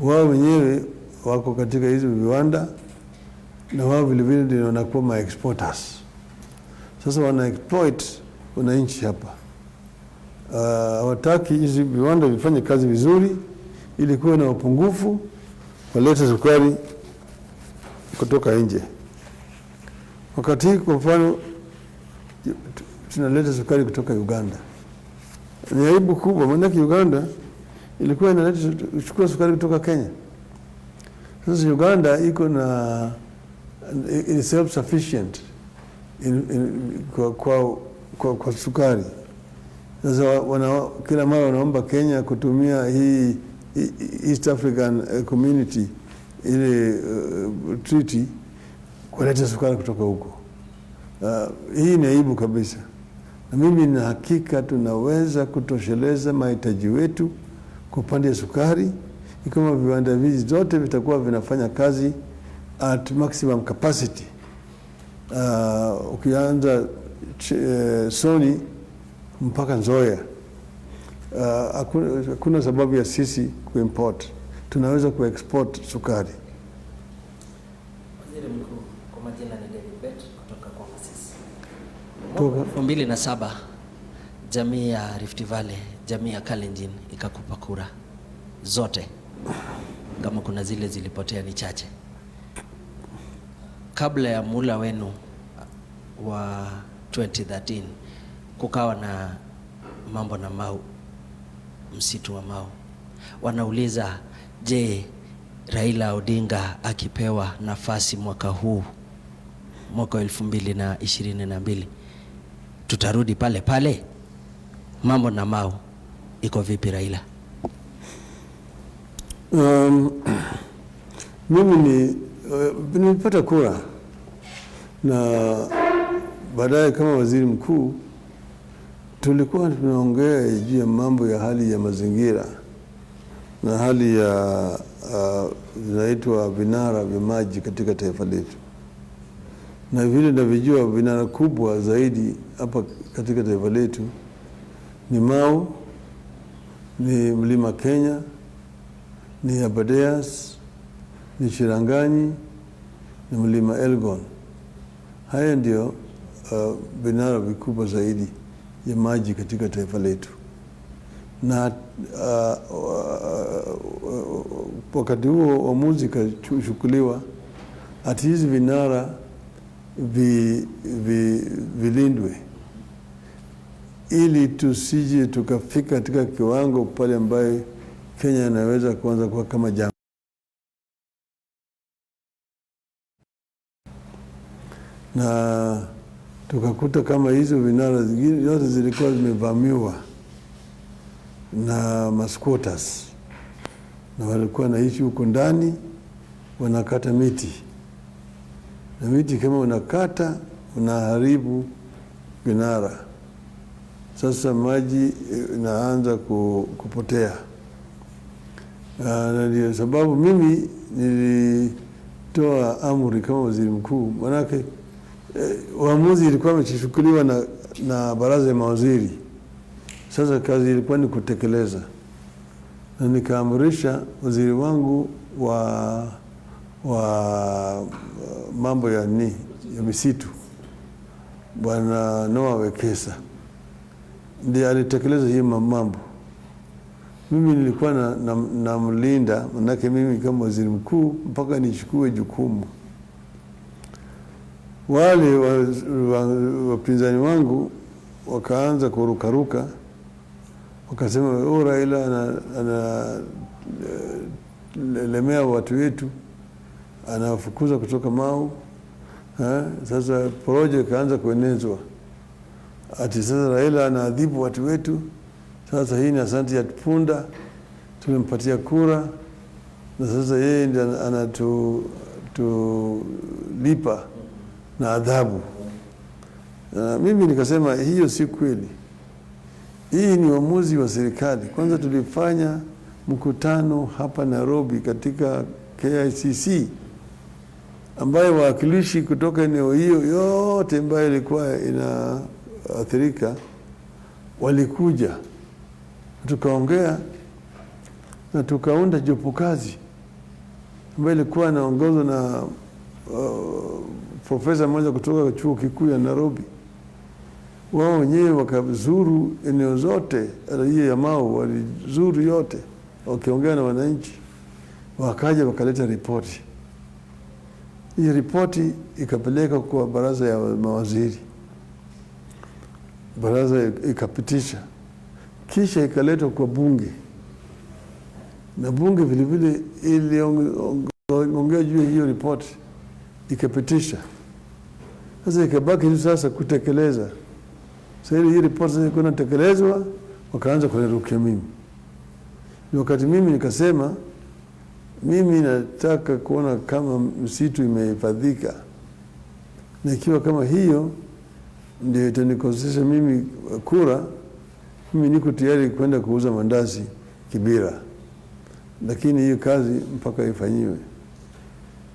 Wao wenyewe wako katika hizo viwanda, na wao vile vile ndio wanakuwa ma exporters. Sasa wana exploit wananchi hapa. Hawataki hizi viwanda vifanye kazi vizuri, ili kuwe na upungufu, walete sukari kutoka nje. Wakati kwa mfano tunaleta sukari kutoka Uganda. Ni aibu kubwa, maana Uganda ilikuwa inaleta kuchukua sukari kutoka Kenya. Sasa Uganda iko na self sufficient kwa sukari. Sasa kila mara wanaomba Kenya kutumia hii East African Community ile treaty kuleta sukari kutoka huko. Hii ni aibu kabisa. Na mimi nina hakika tunaweza kutosheleza mahitaji wetu kwa upande wa sukari kama viwanda hivi zote vitakuwa vinafanya kazi at maximum capacity. Ukianza Sony mpaka Nzoia, hakuna sababu ya sisi kuimport. Tunaweza kuexport sukari. Waziri Mkuu, kwa majina ni David Bet kutoka kwa Masisi. 2007 jamii ya Rift Valley, jamii ya Kalenjin ikakupa kura zote, kama kuna zile zilipotea ni chache. Kabla ya mula wenu wa 2013 kukawa na mambo na Mau, msitu wa Mau. Wanauliza, je, Raila Odinga akipewa nafasi mwaka huu, mwaka 2022, tutarudi pale pale? Mambo na Mau iko vipi, Raila? Mimi nilipata kura na baadaye kama waziri mkuu tulikuwa tunaongea juu ya mambo ya hali ya mazingira na hali ya zinaitwa vinara vya maji katika taifa letu. Na vile ninavyojua vinara kubwa zaidi hapa katika taifa letu ni Mau, ni Mlima Kenya, ni Aberdares, ni Chiranganyi, ni Mlima Elgon. Haya ndio vinara vikubwa zaidi ya maji katika taifa letu. Na wakati huo uamuzi ukachukuliwa ati hizi vinara vilindwe ili tusije tukafika katika kiwango pale ambaye Kenya inaweza kuanza kuwa kama jangwa. Na tukakuta kama hizo vinara zingine yote zilikuwa zimevamiwa na squatters, na walikuwa naishi huko ndani wanakata miti, na miti kama unakata unaharibu vinara. Sasa maji inaanza kupotea. Na ndio sababu mimi nilitoa amri kama waziri mkuu, manake uamuzi ilikuwa imechukuliwa na baraza ya mawaziri. Sasa kazi ilikuwa ni kutekeleza, na nikaamrisha waziri wangu wa mambo ya misitu, Bwana Noah Wekesa, ndiye alitekeleza hii mambo. Mimi nilikuwa na mlinda, manake mimi kama waziri mkuu mpaka nichukue jukumu. Wale wapinzani wangu wakaanza kurukaruka, wakasema Raila analemea watu wetu, anafukuza kutoka Mau. Sasa porojo ikaanza kuenezwa ati sasa Raila anaadhibu watu wetu. Sasa hii ni asante ya punda, tumempatia kura na sasa yeye ndiye anatulipa na adhabu. Mimi nikasema hiyo si kweli. Hii ni uamuzi wa serikali. Kwanza tulifanya mkutano hapa Nairobi katika KICC, ambayo wawakilishi kutoka eneo hiyo yote ambayo ilikuwa inaathirika walikuja. Tukaongea na tukaunda jopo kazi ambayo ilikuwa inaongozwa na profesa mmoja kutoka chuo kikuu ya Nairobi. Wao wenyewe wakazuru eneo zote hiyo ya Mau, walizuru yote wakiongea na wananchi, wakaja wakaleta ripoti. Hii ripoti ikapeleka kwa baraza ya mawaziri, baraza ikapitisha, kisha ikaletwa kwa bunge. na bunge vile vile iliongea juu ya hiyo report ikapitisha. Sasa ikabaki tu sasa kutekeleza. Sasa hii report sasa iko inatekelezwa, wakaanza kunirukia mimi. Ni wakati mimi nikasema mimi nataka kuona kama msitu imehifadhika, na ikiwa kama hiyo ndio itanikosesha mimi kura, mimi niko tayari kwenda kuuza mandazi Kibera, lakini hiyo kazi mpaka ifanyiwe.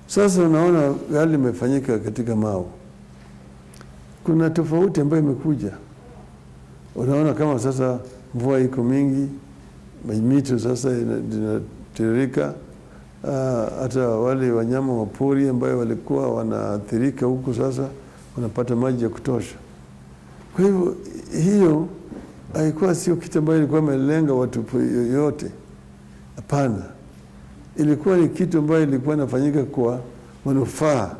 Sasa unaona yale imefanyika katika Mau, kuna tofauti ambayo imekuja. Unaona kama sasa mvua iko mingi, mito sasa inatiririka, hata wale wanyama wa pori ambao walikuwa wanaathirika huku sasa wanapata maji ya kutosha. Kwa hivyo hiyo haikuwa sio kitu ambayo ilikuwa imelenga watu yote. Hapana. Ilikuwa ni kitu ambayo ilikuwa inafanyika kwa manufaa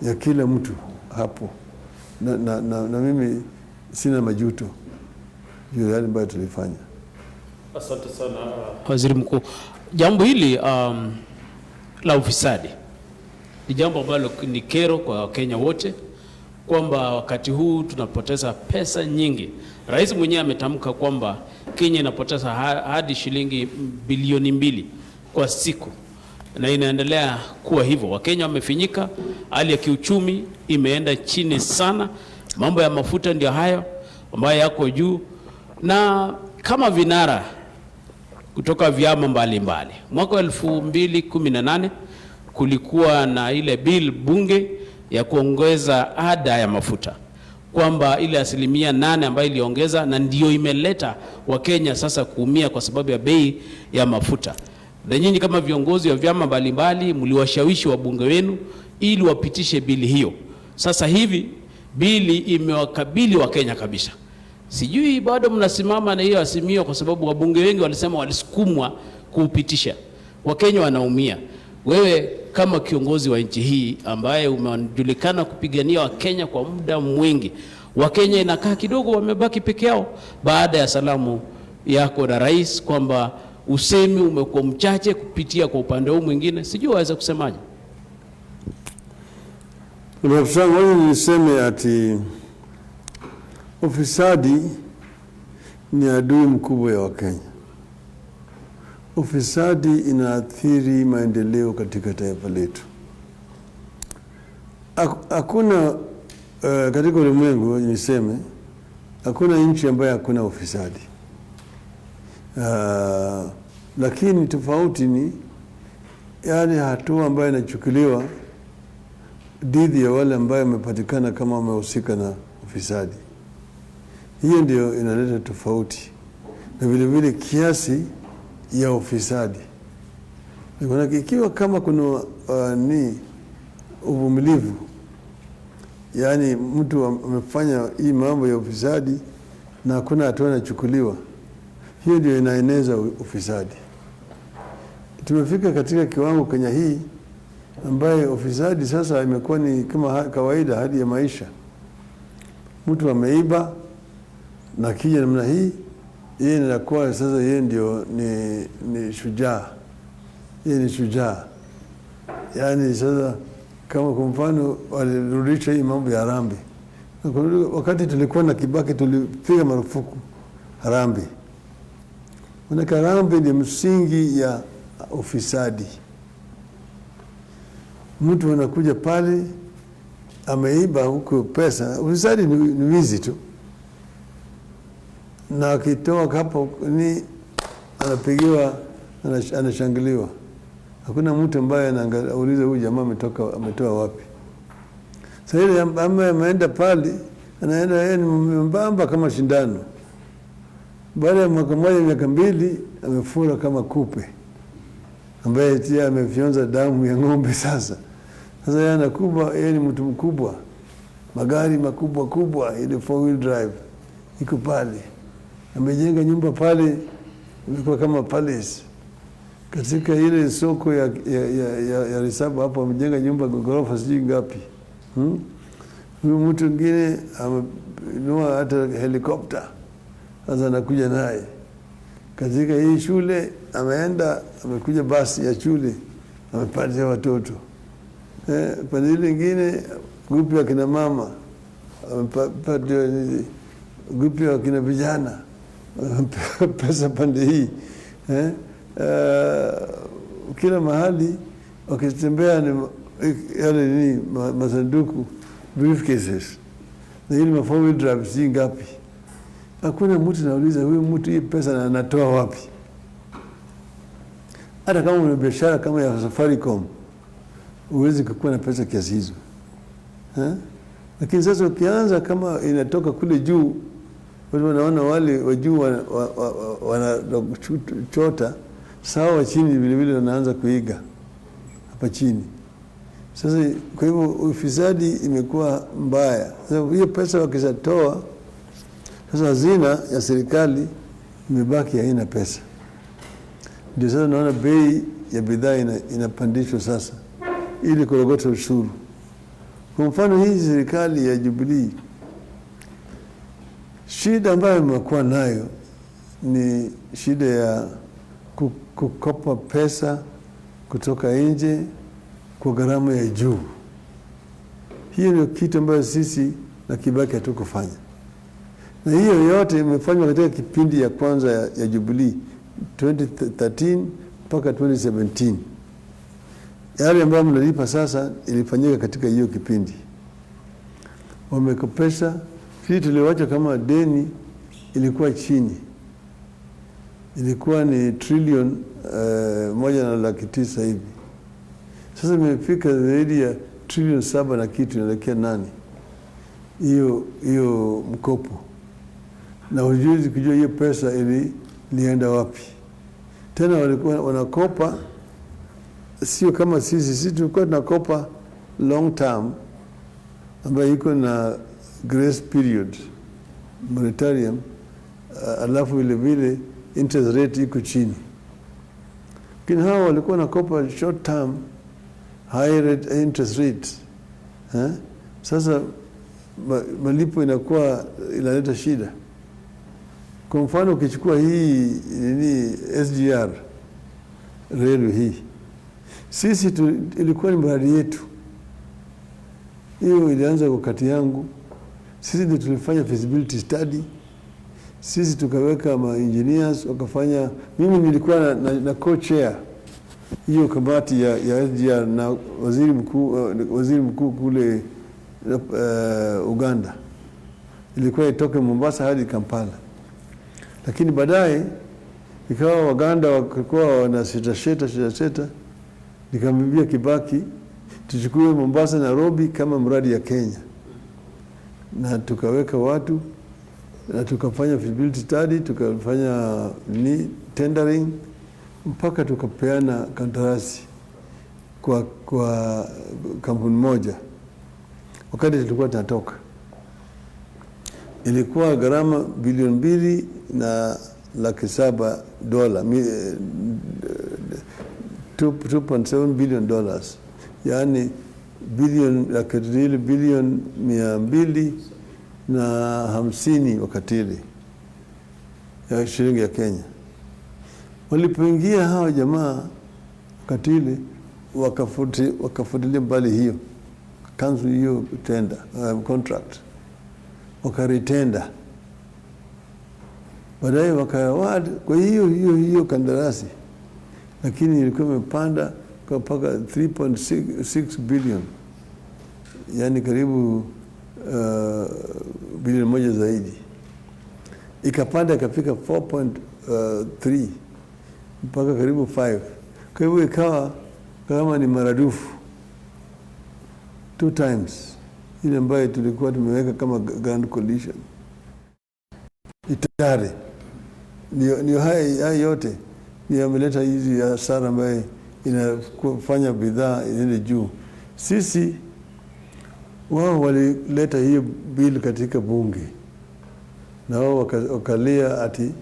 ya kila mtu hapo. Na mimi sina majuto juu ya yale ambayo tulifanya. Asante sana Waziri Mkuu. Jambo hili la ufisadi ni jambo ambalo ni kero kwa Wakenya wote, kwamba wakati huu tunapoteza pesa nyingi. Rais mwenyewe ametamka kwamba Kenya inapoteza hadi shilingi bilioni 2 kwa siku, na inaendelea kuwa hivyo. Wakenya wamefinyika, hali ya kiuchumi imeenda chini sana. Mambo ya mafuta ndio hayo ambayo yako juu, na kama vinara kutoka vyama mbalimbali. Mwaka 2018 kulikuwa na ile bill bunge ya kuongeza ada ya mafuta, kwamba ile 8% ambayo iliongeza, na ndio imeleta Wakenya sasa kuumia kwa sababu ya bei ya mafuta. Na nyinyi kama viongozi wa vyama mbalimbali mliwashawishi wabunge wenu ili wapitishe bili hiyo. Sasa hivi bili imewakabili Wakenya kabisa. Sijui bado mnasimama na hiyo azimio, kwa sababu wabunge wengi walisema walisukumwa kuupitisha. Wakenya wanaumia. Wewe kama kiongozi wa nchi hii ambaye umejulikana kupigania Wakenya kwa muda mwingi, Wakenya inakaa kidogo wamebaki peke yao baada ya salamu yako na rais kwamba usemi umekuwa mchache kupitia kwa upande huu mwingine. Sijui waweza kusemaje? Wewe niseme ati ufisadi ni adui mkubwa ya Wakenya. Ufisadi inaathiri maendeleo katika taifa letu. Hakuna katika ulimwengu niseme hakuna nchi ambayo hakuna ufisadi. Lakini tofauti ni yale hatua ambayo inachukuliwa dhidi ya wale ambao wamepatikana kama wamehusika na ufisadi. Hiyo ndio inaleta tofauti, na vile vile kiasi ya ufisadi. Ikiwa kama kuna ni uvumilivu, yani mtu amefanya hii mambo ya ufisadi na hakuna hatua inachukuliwa, hiyo ndio inaeneza ufisadi. Tumefika katika kiwango Kenya hii ambaye ufisadi sasa imekuwa ni kama kawaida, hadi ya maisha. Mtu ameiba na kija namna hii, yeye anakuwa sasa yeye ndio ni shujaa. Yeye ni shujaa. Yani sasa kama kwa mfano walirudisha hii mambo ya harambee. Wakati tulikuwa na Kibaki tulipiga marufuku harambee. Harambee ni msingi ya ufisadi. Mtu anakuja pale ameiba huko pesa, ufisadi ni wizi tu. Na akitoa hapo ni anapigiwa, anashangiliwa. Hakuna mtu ambaye anauliza huyu jamaa ametoa wapi. Sasa ile ambaye ameenda pale anaenda yeye ni mbamba kama shindano. Baada ya mwaka mmoja miaka 2 amefura kama kupe, ambaye tia amefyonza damu ya ng'ombe. Sasa yeye anakuwa yeye ni mtu mkubwa, magari makubwa kubwa, ile 4-wheel drive iko pale. Amejenga nyumba pale ilikuwa kama palace. Katika ile soko ya Risabu hapo amejenga nyumba ghorofa sijui ngapi. Huyu mtu mwingine amenunua hata helikopta. Sasa anakuja naye. Katika hii shule ameenda amekuja basi ya shule amepatia watoto. Pande ile nyingine grupu ya kina mama amepatia, grupu ya kina vijana pesa pande hii. Kila mahali wakitembea ni yale ni masanduku, briefcases na ile ma 4-wheel drive si ngapi. Hakuna mtu anauliza huyu mtu hii pesa anatoa wapi. Hata kama una biashara kama ya Safaricom huwezi kuwa na pesa kiasi hizo. Lakini sasa ukianza kama inatoka kule juu, wanaona wale wa juu wanachota, sawa wa chini vile vile wanaanza kuiga hapa chini. Sasa kwa hivyo ufisadi imekuwa mbaya. Sasa hiyo pesa wakishatoa, sasa hazina ya serikali imebaki haina pesa. Ndio sasa naona bei ya bidhaa inapandishwa sasa ili kurogota ushuru. Kwa mfano hii serikali ya Jubilee, shida ambayo imekuwa nayo ni shida ya kukopa pesa kutoka nje kwa gharama ya juu. Hiyo ndio kitu ambayo sisi na Kibaki hatukufanya. Na hiyo yote imefanywa katika kipindi ya kwanza ya Jubilee 2013 mpaka 2017. Yale ambayo mnalipa sasa ilifanyika katika hiyo kipindi. Wamekopesha, sisi tuliwacha kama deni ilikuwa chini. Ilikuwa ni trilioni 1.9 hivi. Sasa imefika zaidi ya trilioni 7 na kitu, inaelekea 8. Hiyo mkopo. Na huwezi kujua hiyo pesa ilienda wapi. Tena walikuwa wanakopa sio kama sisi tulikuwa tunakopa long term ambayo iko na grace period moratorium, alafu vile vile interest rate iko chini. Lakini hao walikuwa wanakopa short term high rate interest rate. Sasa malipo inakuwa inaleta shida. Kwa mfano ukichukua hii SGR railway hii, sisi ilikuwa ni mradi yetu. Hiyo ilianza wakati yangu. Sisi ndio tulifanya feasibility study. Sisi tukaweka ma engineers wakafanya. Mimi nilikuwa na co-chair hiyo kamati ya SGR na waziri mkuu kule Uganda. Ilikuwa itoke Mombasa hadi Kampala. Lakini baadaye ikawa Waganda walikuwa wana sita. Nikamwambia Kibaki tuchukue Mombasa Nairobi kama mradi ya Kenya. Na tukaweka watu na tukafanya feasibility study, tukafanya tendering mpaka tukapeana kandarasi kwa kampuni moja. Wakati tulikuwa tunatoka ilikuwa gharama bilioni 2 na $700, $2.7 billion, yani bilioni 250 wakati ile ya shilingi ya Kenya. Walipoingia hao jamaa wakati ile wakafutilia mbali hiyo, cancel hiyo tender contract, wakaretenda. Baadaye wakaward kwa hiyo kandarasi, lakini ilikuwa imepanda kwa mpaka 3.6 billion, yani karibu bilioni 1 zaidi. Ikapanda ikafika 4.3 mpaka karibu 5. Kwa hivyo ikawa kama ni maradufu 2 times ile ambayo tulikuwa tumeweka kama grand coalition. Itare ndio haya yote ni yameleta hizi hasara ambayo inafanya bidhaa iende juu. Sisi wao walileta hiyo bill katika bunge na wao wakalia ati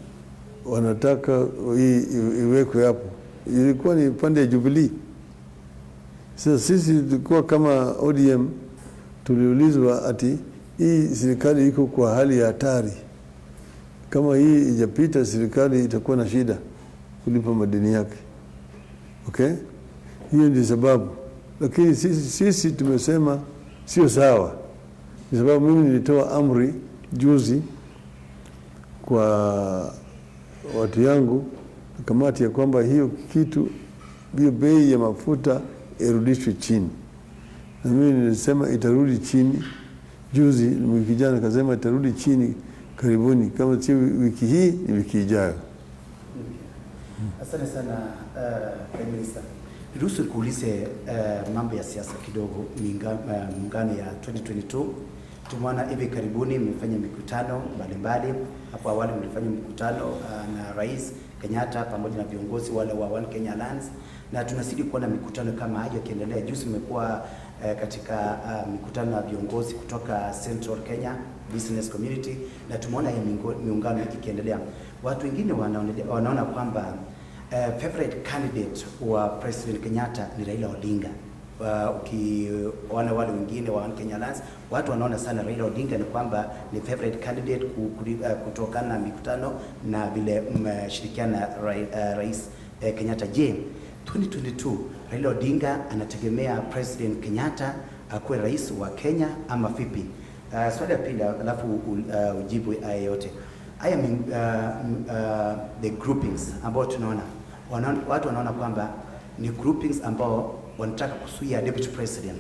wanataka hii iwekwe hapo. Ilikuwa ni pande ya Jubilee. Sasa sisi tulikuwa kama ODM tuliulizwa ati hii serikali iko kwa hali ya hatari. Kama hii ijapita serikali itakuwa na shida. kulipa madeni yake. Okay? Hiyo ndio sababu. Lakini sisi tumesema sio sawa. Kwa sababu mimi nilitoa amri juzi kwa watu yangu kamati ya kwamba hiyo bei ya mafuta irudishwe chini. Na mimi nilisema itarudi chini juzi, wiki jana kasema itarudi chini karibuni, kama si wiki hii ni wiki ijayo. Asante sana Prime Minister. Niruhusu kuulize mambo ya siasa kidogo, muungano ya 2022. Tumeona hivi karibuni mmefanya mikutano mbalimbali. Hapo awali mlifanya mkutano na Rais Kenyatta pamoja na viongozi wale wa One Kenya Alliance, na tunazidi kuona mikutano kama hayo ikiendelea. Juzi mmekuwa katika mikutano na viongozi kutoka Central Kenya Business Community, na tumeona hii miungano ikiendelea. Watu wengine wanaona kwamba favorite candidate wa President Kenyatta ni Raila Odinga. Ukiona wale wengine wa One Kenya Alliance, watu wanaona sana Raila Odinga ni kwamba ni favorite candidate kutokana na mikutano na vile mmeshirikiana na Rais Kenyatta. Je, 2022 Raila Odinga anategemea President Kenyatta akuwe rais wa Kenya ama vipi? Swali la pili, alafu ujibu haya yote. Haya the groupings ambao tunaona watu wanaona kwamba ni groupings ambao wanataka kusuia Deputy President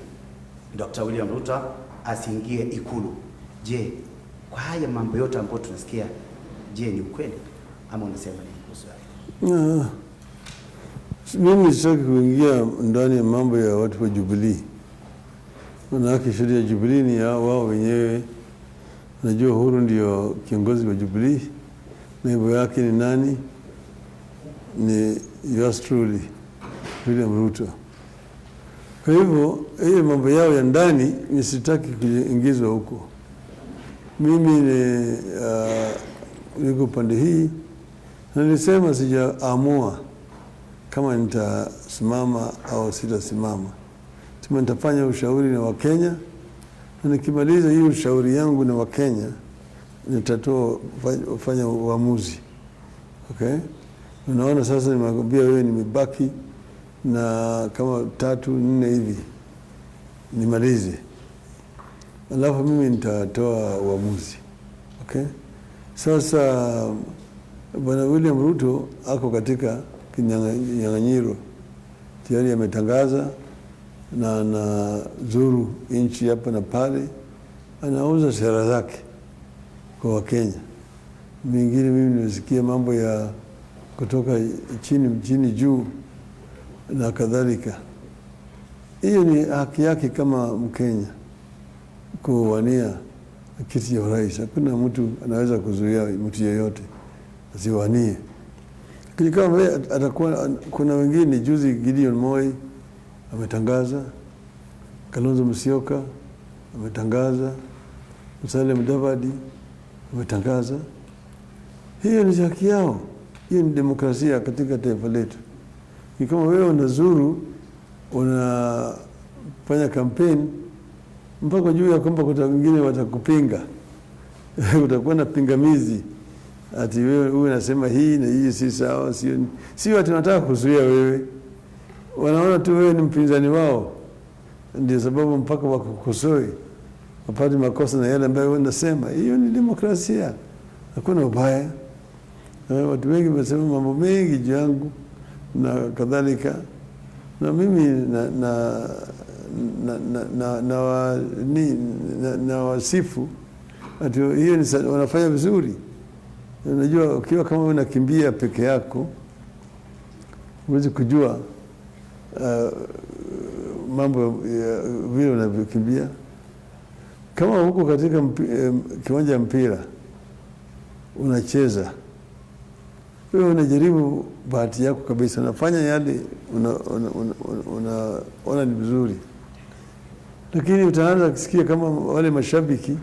Dr. William Ruto asiingie Ikulu. Je, kwa haya mambo yote ambayo tunasikia, je, ni ukweli ama unasema nini kuhusu haya? Mimi sitaki kuingia ndani ya mambo ya watu wa Jubilee. Manake sheria ya Jubilee ni wao wenyewe. Najua Uhuru ndio kiongozi wa Jubilee. Naibu yake ni nani? Ni yours truly, William Ruto. Kwa hivyo, hiyo mambo yao ya ndani nisitaki kuingizwa huko. Mimi niko pande hii, na nilisema sijaamua kama nitasimama au sitasimama. Nitafanya ushauri na Wakenya, na nikimaliza hiyo ushauri yangu na Wakenya nitafanya uamuzi. Okay? Unaona sasa nimekuambia wewe nimebaki na kama 3-4 hivi nimalize. Alafu mimi nitatoa uamuzi. Okay? Sasa Bwana William Ruto ako katika kinyang'anyiro. Tayari ametangaza na anazuru nchi hapa na pale, anauza sera zake kwa Wakenya. Mingine mimi nimesikia mambo ya kutoka chini juu na kadhalika. Hiyo ni haki yake kama Mkenya kuwania kiti cha urais. Hakuna mtu anaweza kuzuia mtu yeyote asiwanie. Lakini kama atakuwa, kuna wengine, juzi Gideon Moi ametangaza, Kalonzo Musyoka ametangaza, Musalia Mudavadi ametangaza. Hiyo ni haki yao. Hiyo ni demokrasia katika taifa letu. Ni kama wewe unazuru, unafanya kampeni mpaka juu ya kwamba kuna wengine watakupinga. Utakuwa na pingamizi. Ati wewe unasema hii na hii si sawa, si watu wanataka kuzuia wewe. Wanaona tu wewe ni mpinzani wao. Ndio sababu mpaka wakukosoe, wapate makosa na yale ambayo wanasema. Hiyo ni demokrasia. Hakuna ubaya. Watu wengi wamesema mambo mengi juu yangu na kadhalika. Na mimi na wasifu ati hiyo wanafanya vizuri. Unajua ukiwa kama unakimbia peke yako, huwezi kujua mambo vile unavyokimbia. Kama huko katika kiwanja ya mpira unacheza, wewe unajaribu bahati yako kabisa, unafanya yale unaona ni vizuri. Lakini utaanza kusikia kama wale mashabiki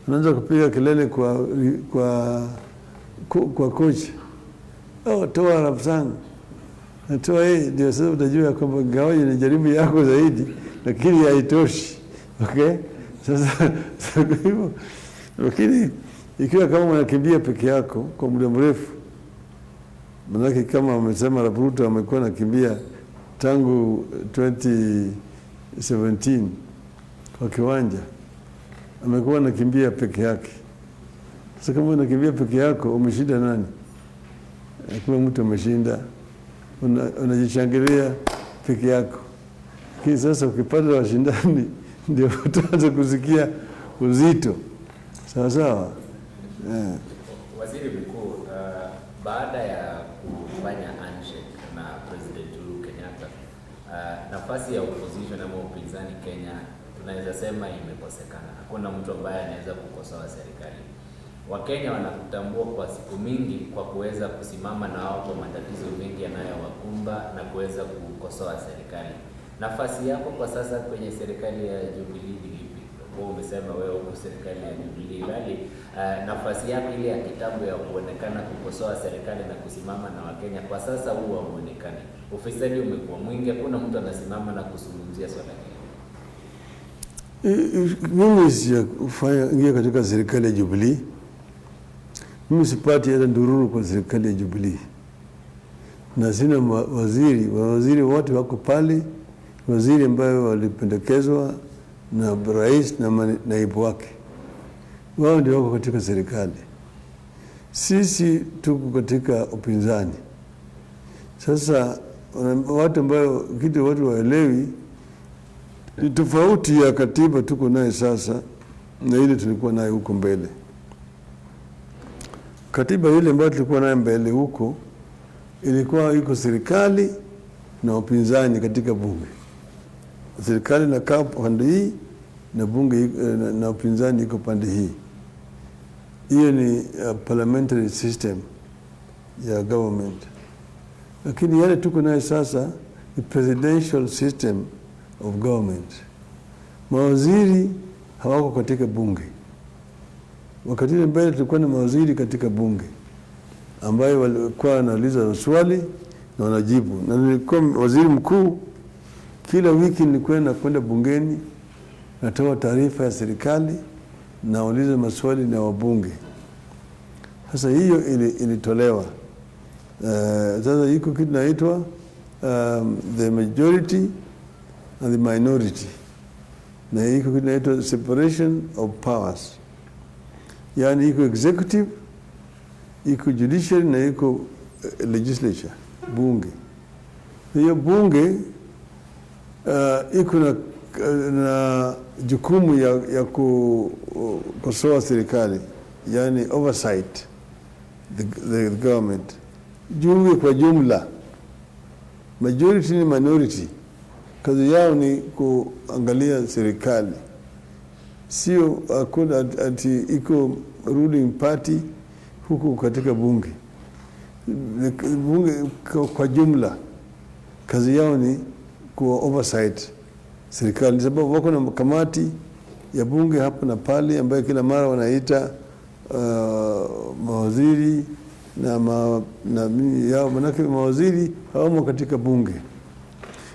wanaanza kupiga kelele kwa coach. Toa Rapsang. Toa hii, ndio sasa utajua kwamba gawaji ni jaribu yako zaidi, lakini haitoshi. Okay? Sasa kwa hivyo, lakini ikiwa kama unakimbia peke yako kwa muda mrefu, Manake kama wamesema Ruto amekuwa nakimbia tangu 2017 kwa kiwanja, amekuwa nakimbia peke yake. Sasa kama unakimbia peke yako, umeshinda nani? Hakuna mtu ameshinda, unajishangilia peke yako. Lakini sasa ukipata washindani ndio utaanza kusikia uzito. Sawa sawa. Waziri Mkuu, baada ya kufanya handshake na President Uhuru Kenyatta, nafasi ya opposition ama upinzani Kenya tunaweza sema imekosekana. Hakuna mtu ambaye anaweza kukosoa serikali. Wakenya wanakutambua kwa siku mingi kwa kuweza kusimama na wao kwa matatizo mengi yanayowakumba na kuweza kukosoa serikali. Nafasi yako kwa sasa kwenye serikali ya Jubilee ni ipi? Wewe umesema wewe uko serikali ya Jubilee, bali nafasi yako ile ya kitabu ya kuonekana kukosoa serikali na kusimama na Wakenya kwa sasa huwa huonekani. Ufisadi umekuwa mwingi, hakuna mtu anasimama na kuzungumzia swala hili. Mimi sijafanya katika serikali ya Jubilee. Mimi sipati hata ndururu kwa serikali ya Jubilee. Na sina waziri wote wako pale, waziri ambayo walipendekezwa na rais na naibu wake. Wao ndio wako katika serikali. Sisi tuko katika upinzani. Sasa watu ambao kitu watu waelewi ni tofauti ya katiba tuko naye sasa na ile tulikuwa naye huko mbele. Katiba ile ambayo tulikuwa naye mbele huko ilikuwa iko serikali na upinzani katika bunge. Serikali inakaa pande hii na bunge na upinzani iko pande hii. Hiyo ni parliamentary system ya government. Lakini yale tuko naye sasa ni presidential system of government. Mawaziri hawako katika bunge. Wakati mbele tulikuwa na mawaziri katika bunge ambayo walikuwa wanauliza swali na wanajibu. Na nilikuwa waziri mkuu, kila wiki nilikuwa nakwenda bungeni, natoa taarifa ya serikali na uliza maswali na wabunge. Sasa hiyo ilitolewa. Sasa iko kitu inaitwa the majority and the minority. Na iko kitu inaitwa separation of powers. Yani iko executive, iko judiciary na iko legislature, bunge. Hiyo bunge iko na jukumu ya kukosoa serikali, yani oversight the government. Juu kwa jumla, majority ni minority, kazi yao ni kuangalia serikali. Sio hakuna ati iko ruling party huku katika bunge. Bunge kwa jumla kazi yao ni ku oversight serikali, sababu wako na kamati ya bunge hapa na pale ambayo kila mara wanaita mawaziri na yao, manake mawaziri hawamo katika bunge.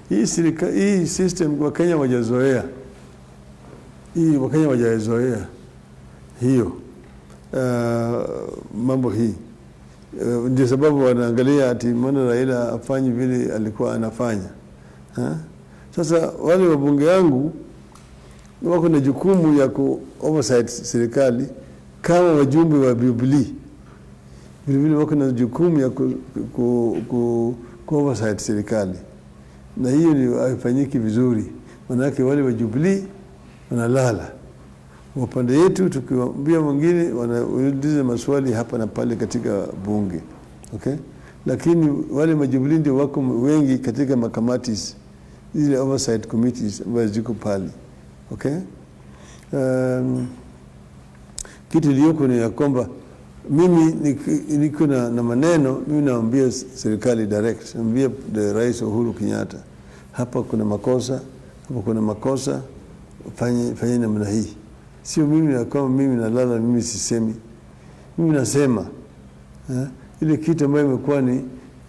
Hii system wa Kenya wajazoea. Wakenya wajazoea hiyo mambo hii. Ndio sababu wanaangalia ati mbona Raila afanye vile alikuwa anafanya. Sasa wale wabunge wangu wako na jukumu ya ku oversight serikali kama wajumbe wa Jubilee. Vile wako na jukumu ya ku oversight serikali. Na hiyo ni haifanyiki vizuri. Manake wale wa Jubilee wanalala. Upande yetu tukiwaambia mwingine wanauliza maswali hapa na pale katika bunge. Okay? Lakini wale majubilee ndio wako wengi katika makamati zile oversight committees ambazo ziko pale. Okay? Kitu iliyoko ni ya kwamba mimi niko na maneno, mimi naambia serikali direct, naambia Rais Uhuru Kenyatta, hapa kuna makosa, fanye namna hii. Sio mimi na kama mimi nalala mimi sisemi. Mimi nasema ile kitu ambayo imekuwa ni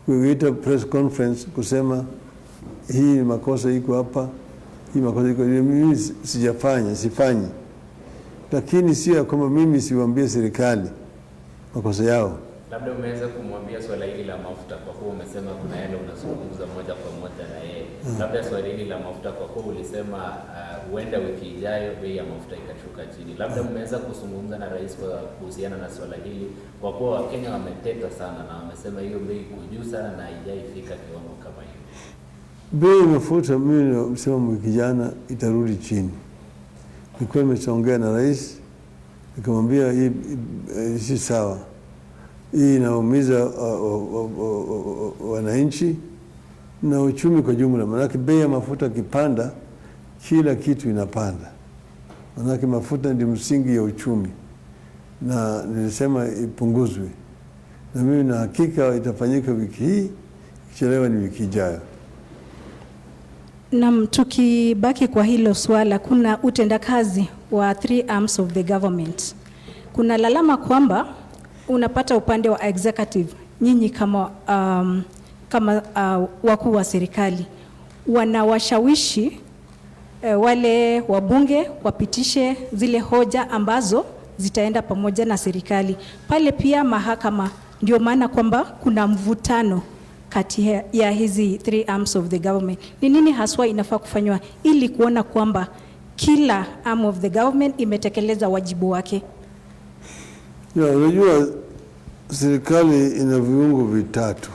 kuita press conference kusema hii makosa iko hapa, hii makosa iko, mimi sifanyi. Lakini sio kama mimi siwaambie serikali makosa yao. Labda umeweza kumwambia swala hili la mafuta, kwa kuwa umesema kuna yale unazungumza moja kwa moja na yeye. Labda swala hili la mafuta, kwa kuwa ulisema huenda wiki ijayo bei ya mafuta ikashuka chini. Labda mmeweza kuzungumza na rais kuhusiana na swala hili, kwa kuwa Wakenya wameteta sana na wamesema hiyo bei iko juu sana na haijaifika kiwango kama hiyo. Bei ya mafuta mimi nimesema wiki jana itarudi chini. Nilikuwa nimeshaongea na rais, nikamwambia hii si sawa. Hii inaumiza wananchi na uchumi kwa jumla. Maanake bei ya mafuta kipanda, kila kitu inapanda. Maanake mafuta ndio msingi ya uchumi, na nilisema ipunguzwe, na mimi na hakika itafanyika wiki hii, ikichelewa ni wiki ijayo. Na tukibaki kwa hilo swala, kuna utendakazi wa 3 arms of the government. Kuna lalama kwamba unapata upande wa executive, nyinyi kama wakuu wa serikali wanawashawishi wale wabunge wapitishe zile hoja ambazo zitaenda pamoja na serikali. Pale pia mahakama, ndio maana kwamba kuna mvutano kati ya hizi 3 arms of the government. Ni nini haswa inafaa kufanywa ili kuona kwamba kila arm of the government imetekeleza wajibu wake? Unajua serikali ina viungo vitatu,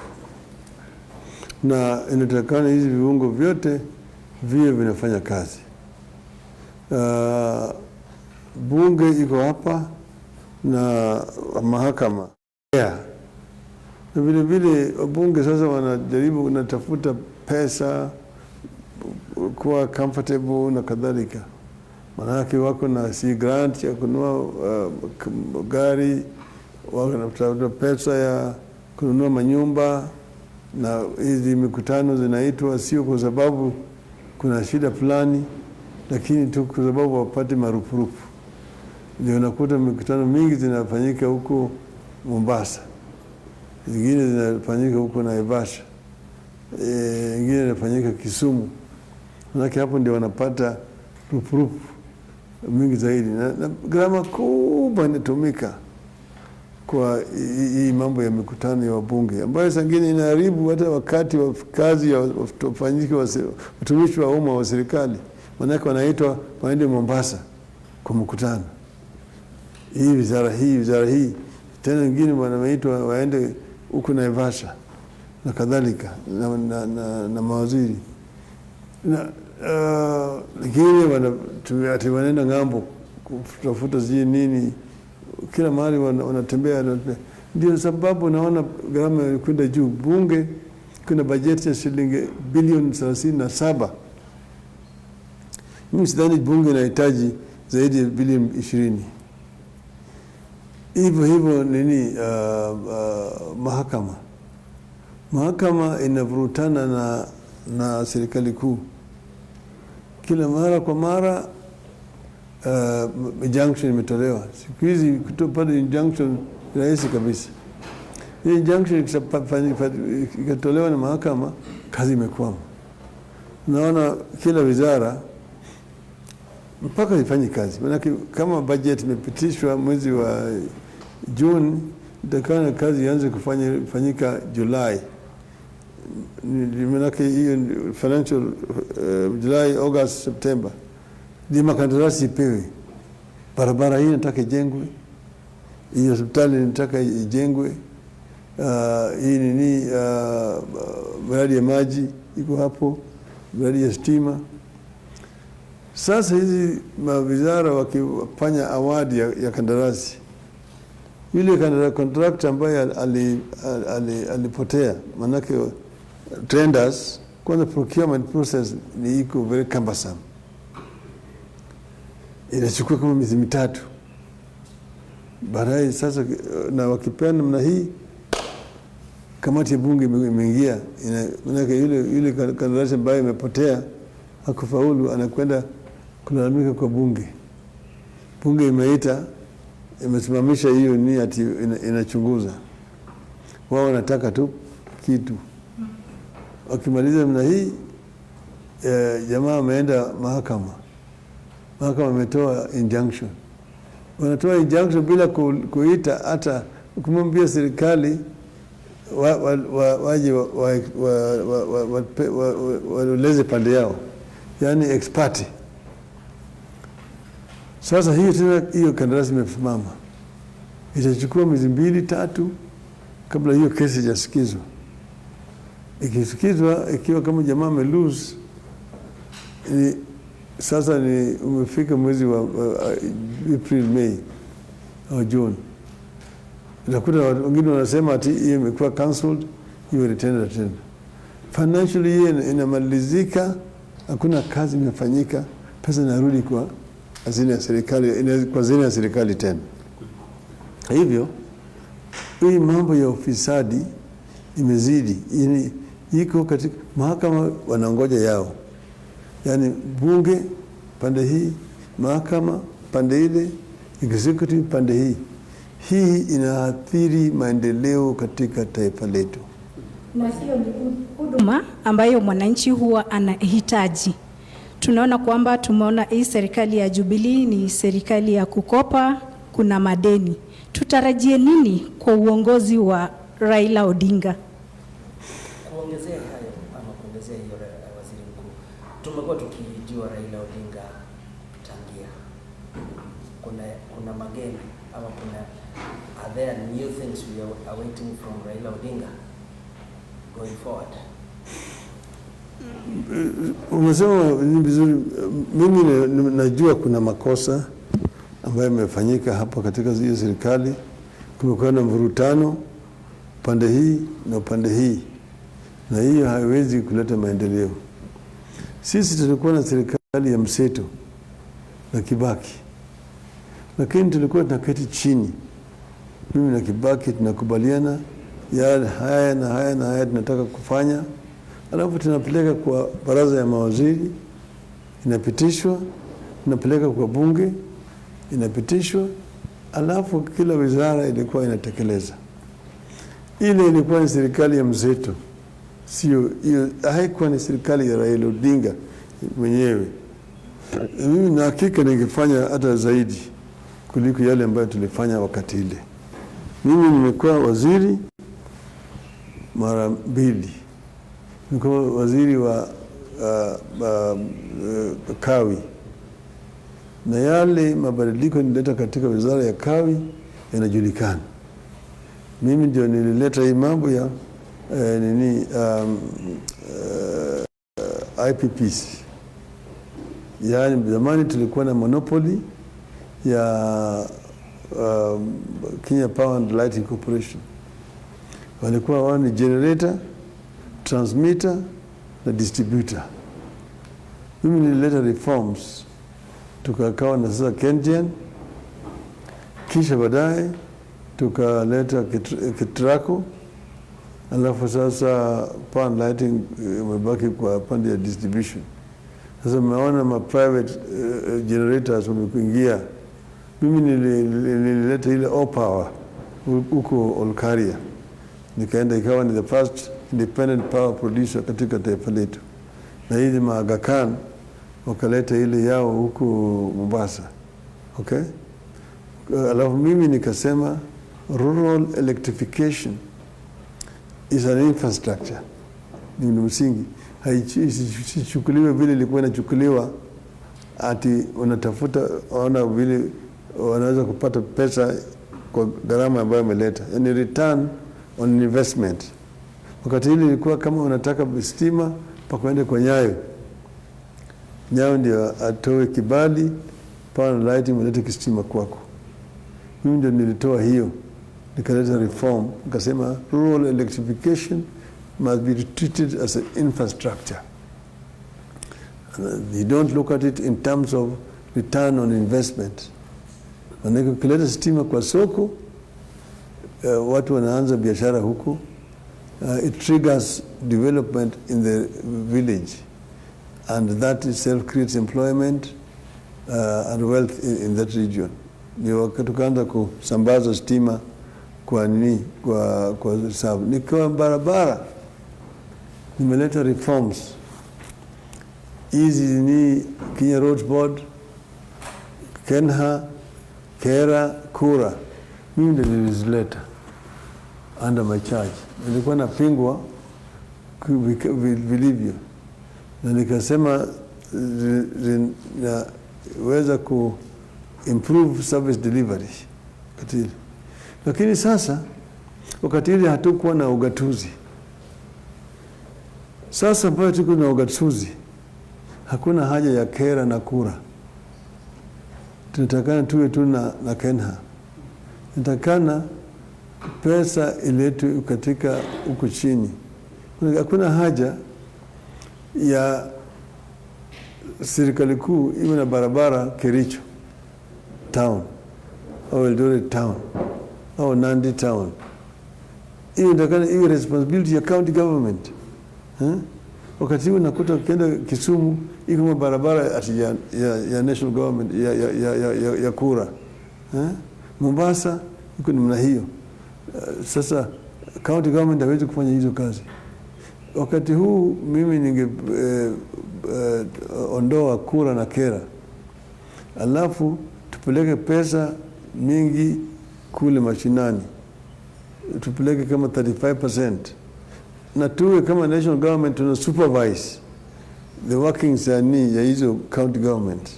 na inatakana hizi viungo vyote viwe vinafanya kazi. Bunge iko hapa na mahakama. Na vile vile bunge sasa wanajaribu kunatafuta pesa kuwa comfortable na kadhalika. Manake wako na grant ya kununua gari, wanatafuta pesa ya kununua manyumba, na hizi mikutano zinaitwa sio kwa sababu kuna shida fulani, lakini tu kwa sababu wapate marupurupu. Ndio unakuta mikutano mingi zinafanyika huko Mombasa, zingine zinafanyika huko Naivasha, zingine zinafanyika Kisumu. Manake hapo ndio wanapata rupurupu mingi zaidi, na gharama kubwa inatumika kwa hii mambo ya mikutano ya wabunge, ambayo sangine inaharibu hata wakati wa kazi ya watumishi wa umma wa serikali. Manake wanaitwa waende Mombasa kwa mkutano, hii wizara hii, tena wengine wanaitwa waende huko Naivasha na kadhalika, na mawaziri lakini wanaenda ng'ambo kutafuta zi nini, kila mahali wanatembea. Ndio sababu naona gharama kwenda juu. Bunge kuna bajeti ya shilingi bilioni 37. Mimi sidhani bunge inahitaji zaidi ya bilioni 20. Hivyo nini, mahakama inavurutana na serikali kuu. Kila mara kwa mara injunction imetolewa. Siku hizi kutopata injunction rahisi kabisa. Hii injunction ikatolewa na mahakama, kazi imekwama. Naona kila wizara mpaka ifanye kazi. Maana kama budget imepitishwa mwezi wa June, itakana kazi ianze kufanyika Julai. Maana hiyo financial July, August, September. Ni makandarasi ipewe. Barabara hii nataka ijengwe, hii hospitali nataka ijengwe, hii nini, miradi ya maji iko hapo, miradi ya stima. Sasa hizi mawizara wakifanya awadi ya kandarasi, yule contractor ambaye alipotea, manake tenders, kwanza procurement process ni iko very cumbersome. Inachukua kama miezi 3. Baadaye sasa, na wakipeana namna hii, kamati ya bunge imeingia, manake yule kandarasi ambaye imepotea hakufaulu, anakwenda kulalamika kwa bunge. Bunge imeita, imesimamisha hiyo ni ati inachunguza. Wao wanataka tu kitu. Wakimaliza namna hii, jamaa ameenda mahakama. Mahakama imetoa injunction. Wanatoa injunction bila kuita hata kumwambia serikali waje waeleze pande yao, yani ex parte. Sasa hiyo kandarasi imesimama, itachukua miezi 2-3 kabla hiyo kesi ijasikizwa. Ikisikizwa, ikiwa kama jamaa lose, sasa ni umefika mwezi wa April, May au June, utakuta wengine wanasema ati hiyo imekuwa cancelled, hiyo retended tena. Financially hiyo inamalizika, hakuna kazi imefanyika, pesa inarudi kwa hazina ya serikali, kwa hazina ya serikali tena. Hivyo hii mambo ya ufisadi imezidi. Iko katika mahakama, wanangoja yao, yani bunge pande hii, mahakama pande ile, executive pande hii. Hii inaathiri maendeleo katika taifa letu, na hiyo ni huduma ambayo mwananchi huwa anahitaji. Tunaona kwamba tumeona hii serikali ya Jubilee ni serikali ya kukopa, kuna madeni. Tutarajie nini kwa uongozi wa Raila Odinga? Kuongezea hayo ama kuongezea hiyo, waziri mkuu, tumekuwa tukijua Raila Odinga tangia. Kuna mageni ama are there new things we are waiting from Raila Odinga going forward? Umesema ni vizuri. Mimi najua kuna makosa ambayo yamefanyika hapa katika hiyo serikali. Kumekuwa na mvurutano pande hii na pande hii, na hiyo haiwezi kuleta maendeleo. Sisi tulikuwa na serikali ya mseto na Kibaki, lakini tulikuwa tunaketi chini, mimi na Kibaki tunakubaliana ya haya na haya na haya tunataka kufanya, alafu tunapeleka kwa baraza ya mawaziri, inapitishwa, tunapeleka kwa bunge, inapitishwa, alafu kila wizara ilikuwa inatekeleza. Ile ilikuwa ni serikali ya mseto, sio hiyo, haikuwa ni serikali ya Raila Odinga mwenyewe. Mimi na hakika ningefanya hata zaidi kuliko yale ambayo tulifanya wakati ile. Mimi nimekuwa waziri mara 2. Nimekuwa waziri wa kawi, na yale mabadiliko nilileta katika wizara ya kawi yanajulikana. Mimi ndio nilileta hii mambo ya IPPs. Yaani zamani tulikuwa na monopoly ya Kenya Power and Lighting Corporation. Walikuwa wani generator, transmitter na distributor. Mimi nilileta reforms, tukakawa na sasa KenGen, kisha baadaye tukaleta Ketraco, alafu sasa Power and Lighting umebaki kwa pande ya distribution. Sasa mmeona ma private generators wamekuingia. Mimi nilileta ile O-Power huko Olkaria, nikaenda ikawa ni the first independent power producer katika taifa letu, na hizi Aga Khan wakaleta ile yao huko Mombasa. Okay? Alafu mimi nikasema rural electrification is an infrastructure, ni msingi. Haichukuliwe vile ilikuwa inachukuliwa ati unatafuta ona vile wanaweza kupata pesa kwa gharama ambayo umeleta, yani return on investment. Wakati hili ilikuwa kama unataka stima pakwende kwa Nyayo ndio atoe kibali, Power and Lighting ulete stima kwako. Mimi ndio nilitoa hiyo, nikaleta reform, nikasema rural electrification must be treated as an infrastructure. You don't look at it in terms of return on investment. Wanaweza kuleta stima kwa soko, watu wanaanza biashara huko, it triggers development in the village, and that itself creates employment and wealth in that region. Ndio tukaanza kusambaza stima kwa nini, kwa sababu nikiwa barabara nimeleta reforms hizi ni Kenya Roads Board, Kenha, Kera, Kura, mimi ndio nilizileta. under my charge. Nilikuwa napingwa vilivyo, na nikasema weza ku improve service delivery katili. Lakini sasa wakati ile hatukuwa na ugatuzi. Sasa ambayo tuko na ugatuzi, hakuna haja ya kera na kura. Tunatakana tuwe tu na KENHA. Tunatakana pesa iletwe katika huko chini. Hakuna haja ya serikali kuu iwe na barabara Kericho town au Eldoret town au Nandi town. Hiyo ndio iwe responsibility ya county government. Wakati huu nakuta ukienda Kisumu iko kama barabara ya national government ya kura. Mombasa iko namna hiyo. Sasa county government hawezi kufanya hizo kazi. Wakati huu mimi ninge ondoa kura na kera, alafu tupeleke pesa mingi kule mashinani, tupeleke kama 35%, na tuwe kama national government tuna supervise the workings ya hizo county government,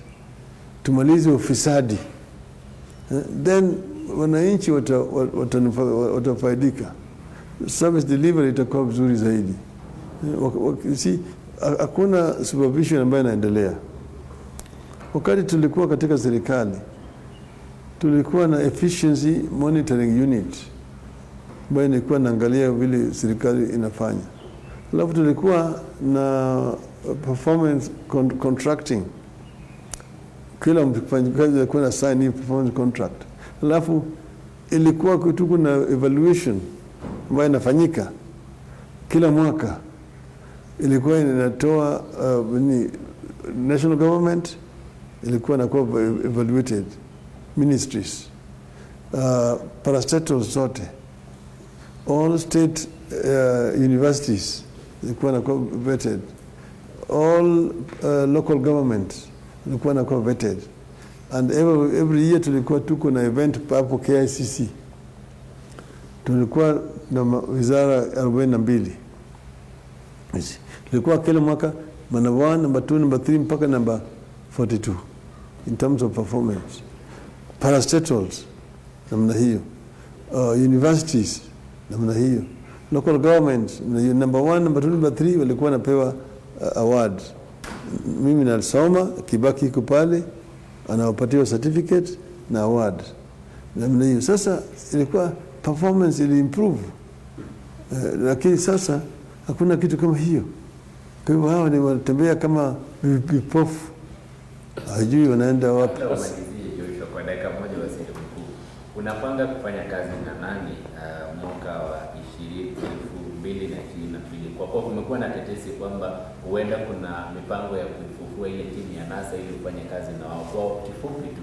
tumalize ufisadi, then wananchi watafaidika, service delivery itakuwa vizuri zaidi. Hakuna supervision ambayo inaendelea. Wakati tulikuwa katika serikali, tulikuwa na efficiency monitoring unit ambayo ilikuwa inaangalia vile serikali inafanya. Alafu tulikuwa na performance contracting. Kila mfanyakazi alikuwa na sign performance contract. Alafu ilikuwa tuko na evaluation ambayo inafanyika kila mwaka. Ilikuwa inatoa national government ilikuwa inakuwa evaluated, ministries, parastatals zote, all state universities ilikuwa inakuwa vetted, all local governments ilikuwa inakuwa vetted, and every year tulikuwa tuko na event hapo KICC. Tulikuwa na wizara 42. Ilikuwa kila mwaka number 1, number 2, number 3 mpaka number 42 in terms of performance. Parastatals namna hiyo, universities namna hiyo, local governments number 1, number 2, number 3 walikuwa napewa award. Mimi nasoma, Kibaki iko pale anawapatiwa certificate na award namna hiyo. Sasa ilikuwa performance ili improve, lakini sasa hakuna kitu kama hiyo. Kwa hivyo hawa ni wanatembea kama vipofu, hajui wanaenda wapi. Kwa dakika moja, waziri mkuu, unapanga kufanya kazi na nani mwaka wa 2022? Kwa kuwa kumekuwa na tetesi kwamba huenda kuna mipango ya kuifufua ile timu ya NASA ili ufanye kazi na wao. Kwa kifupi tu,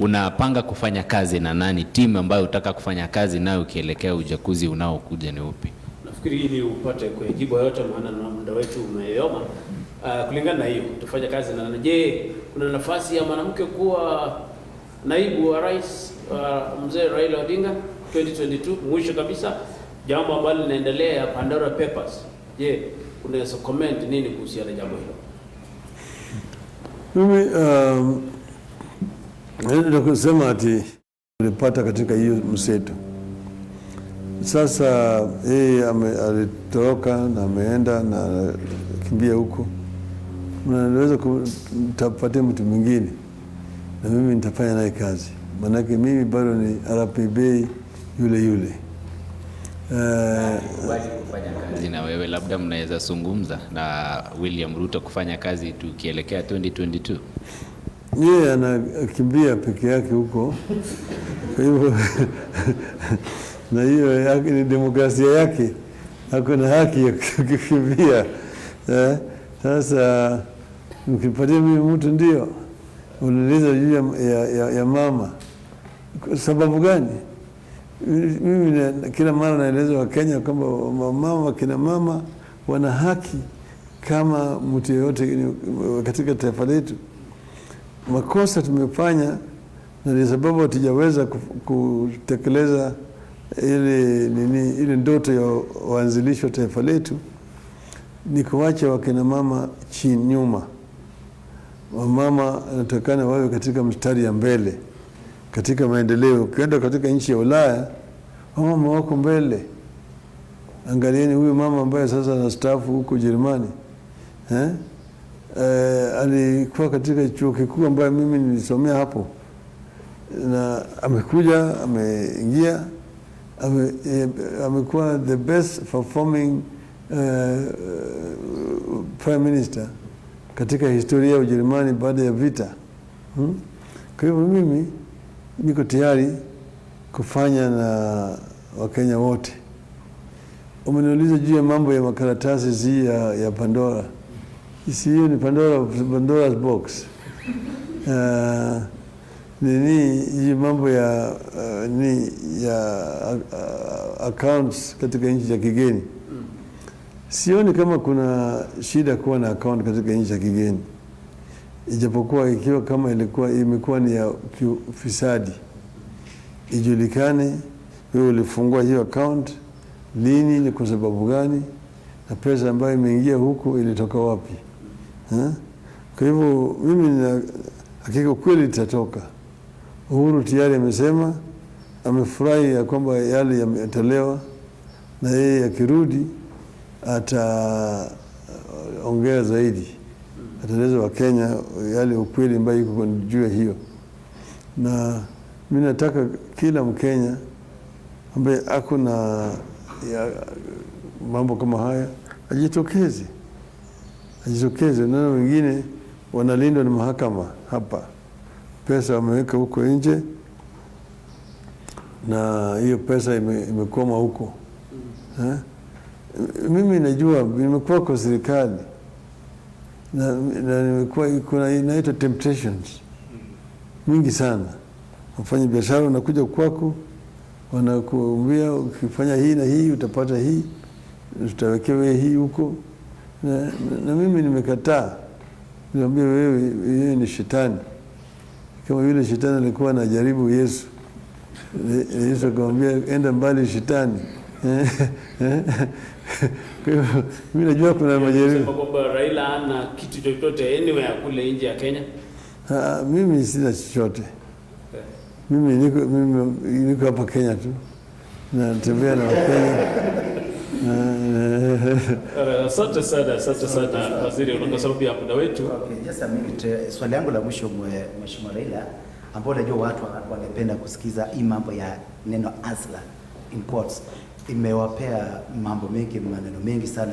unapanga kufanya kazi na nani? Timu ambayo utaka kufanya kazi nayo ukielekea uchaguzi unaokuja ni upi? Nafikiri ili upate kujibu yote, maana na muda wetu umeyoma. Kulingana na hiyo tufanye kazi na nani? Je, kuna nafasi ya mwanamke kuwa naibu wa rais mzee Raila Odinga 2022? Mwisho kabisa, jambo ambalo linaendelea ya Pandora Papers. Je, unaweza comment nini kuhusiana na jambo hilo? Mimi ndio kusema ati tulipata katika hiyo mseto. Sasa yeye alitoroka na ameenda na kimbia huko. Naweza kutapatia mtu mwingine na mimi nitafanya naye kazi. Manake mimi bado ni RPB yule. Kufanya kazi na wewe, labda mnaweza zungumza na William Ruto kufanya kazi tukielekea 2022. Yeye anakimbia peke yake huko. Kwa hivyo na hiyo yake ni demokrasia yake, hakuna haki ya kukimbia. Sasa mkipatia mimi mtu ndio unauliza juu ya mama, sababu gani? Mimi kila mara naeleza wa Kenya kwamba mama, kina mama wana haki kama mtu yeyote katika taifa letu. Makosa tumefanya na ni sababu hatujaweza kutekeleza ile ndoto ya waanzilishi wa taifa letu ni kuacha wakina mama chini nyuma. Wamama wanatakana wawe katika mstari ya mbele katika maendeleo. Ukienda katika nchi ya Ulaya, wamama wako mbele. Angalieni huyu mama ambaye sasa anastaafu huko Ujerumani. Alikuwa katika chuo kikuu ambayo mimi nilisomea hapo. Na amekuja, ameingia, amekuwa the best performing prime minister katika historia ya Ujerumani baada ya vita. Kwa hivyo mimi niko tayari kufanya na Wakenya wote. Umeniuliza juu ya mambo ya makaratasi ya Pandora. Hiyo ni Pandora's box. Hii mambo ya accounts katika nchi ya kigeni. Sioni kama kuna shida kuwa na account katika nchi ya kigeni. Ijapokuwa ikiwa kama imekuwa ni ya ufisadi. Ijulikane wewe ulifungua hiyo account lini, ni kwa sababu gani, na pesa ambayo imeingia huko ilitoka wapi. Kwa hivyo mimi hakika kweli itatoka. Uhuru tayari amesema amefurahi ya kwamba yale yametolewa, na yeye akirudi ataongea zaidi, ataeleza Wakenya yale ukweli ambayo iko juu hiyo. Na mimi nataka kila Mkenya ambaye ako na mambo kama haya ajitokeze. Na wengine wanalindwa na mahakama hapa. Pesa wameweka huko nje na hiyo pesa imekoma huko. Mimi najua nimekuwa kwa serikali na nimekuwa kuna inaitwa temptations mingi sana. Wafanya biashara wanakuja kwako, wanakuambia ukifanya hii na hii utapata hii, utawekewa hii huko. Na mimi nimekataa. Niambia wewe ni shetani. Kama yule shetani alikuwa anajaribu Yesu. Yesu akamwambia enda mbali shetani. Kwa hivyo mimi najua kuna majaribu. Sema kwamba Raila hana kitu chochote anywhere kule nje ya Kenya. Mimi sina chochote. Mimi niko hapa Kenya tu. Natembea na Wakenya. Asante sana waziri, kwa sababu ya muda wetu. Okay, just a minute. Swali langu la mwisho Mheshimiwa Raila, ambao najua watu wangependa kusikiza hii mambo ya neno hustler in quotes. Imewapea mambo mengi, maneno mengi sana.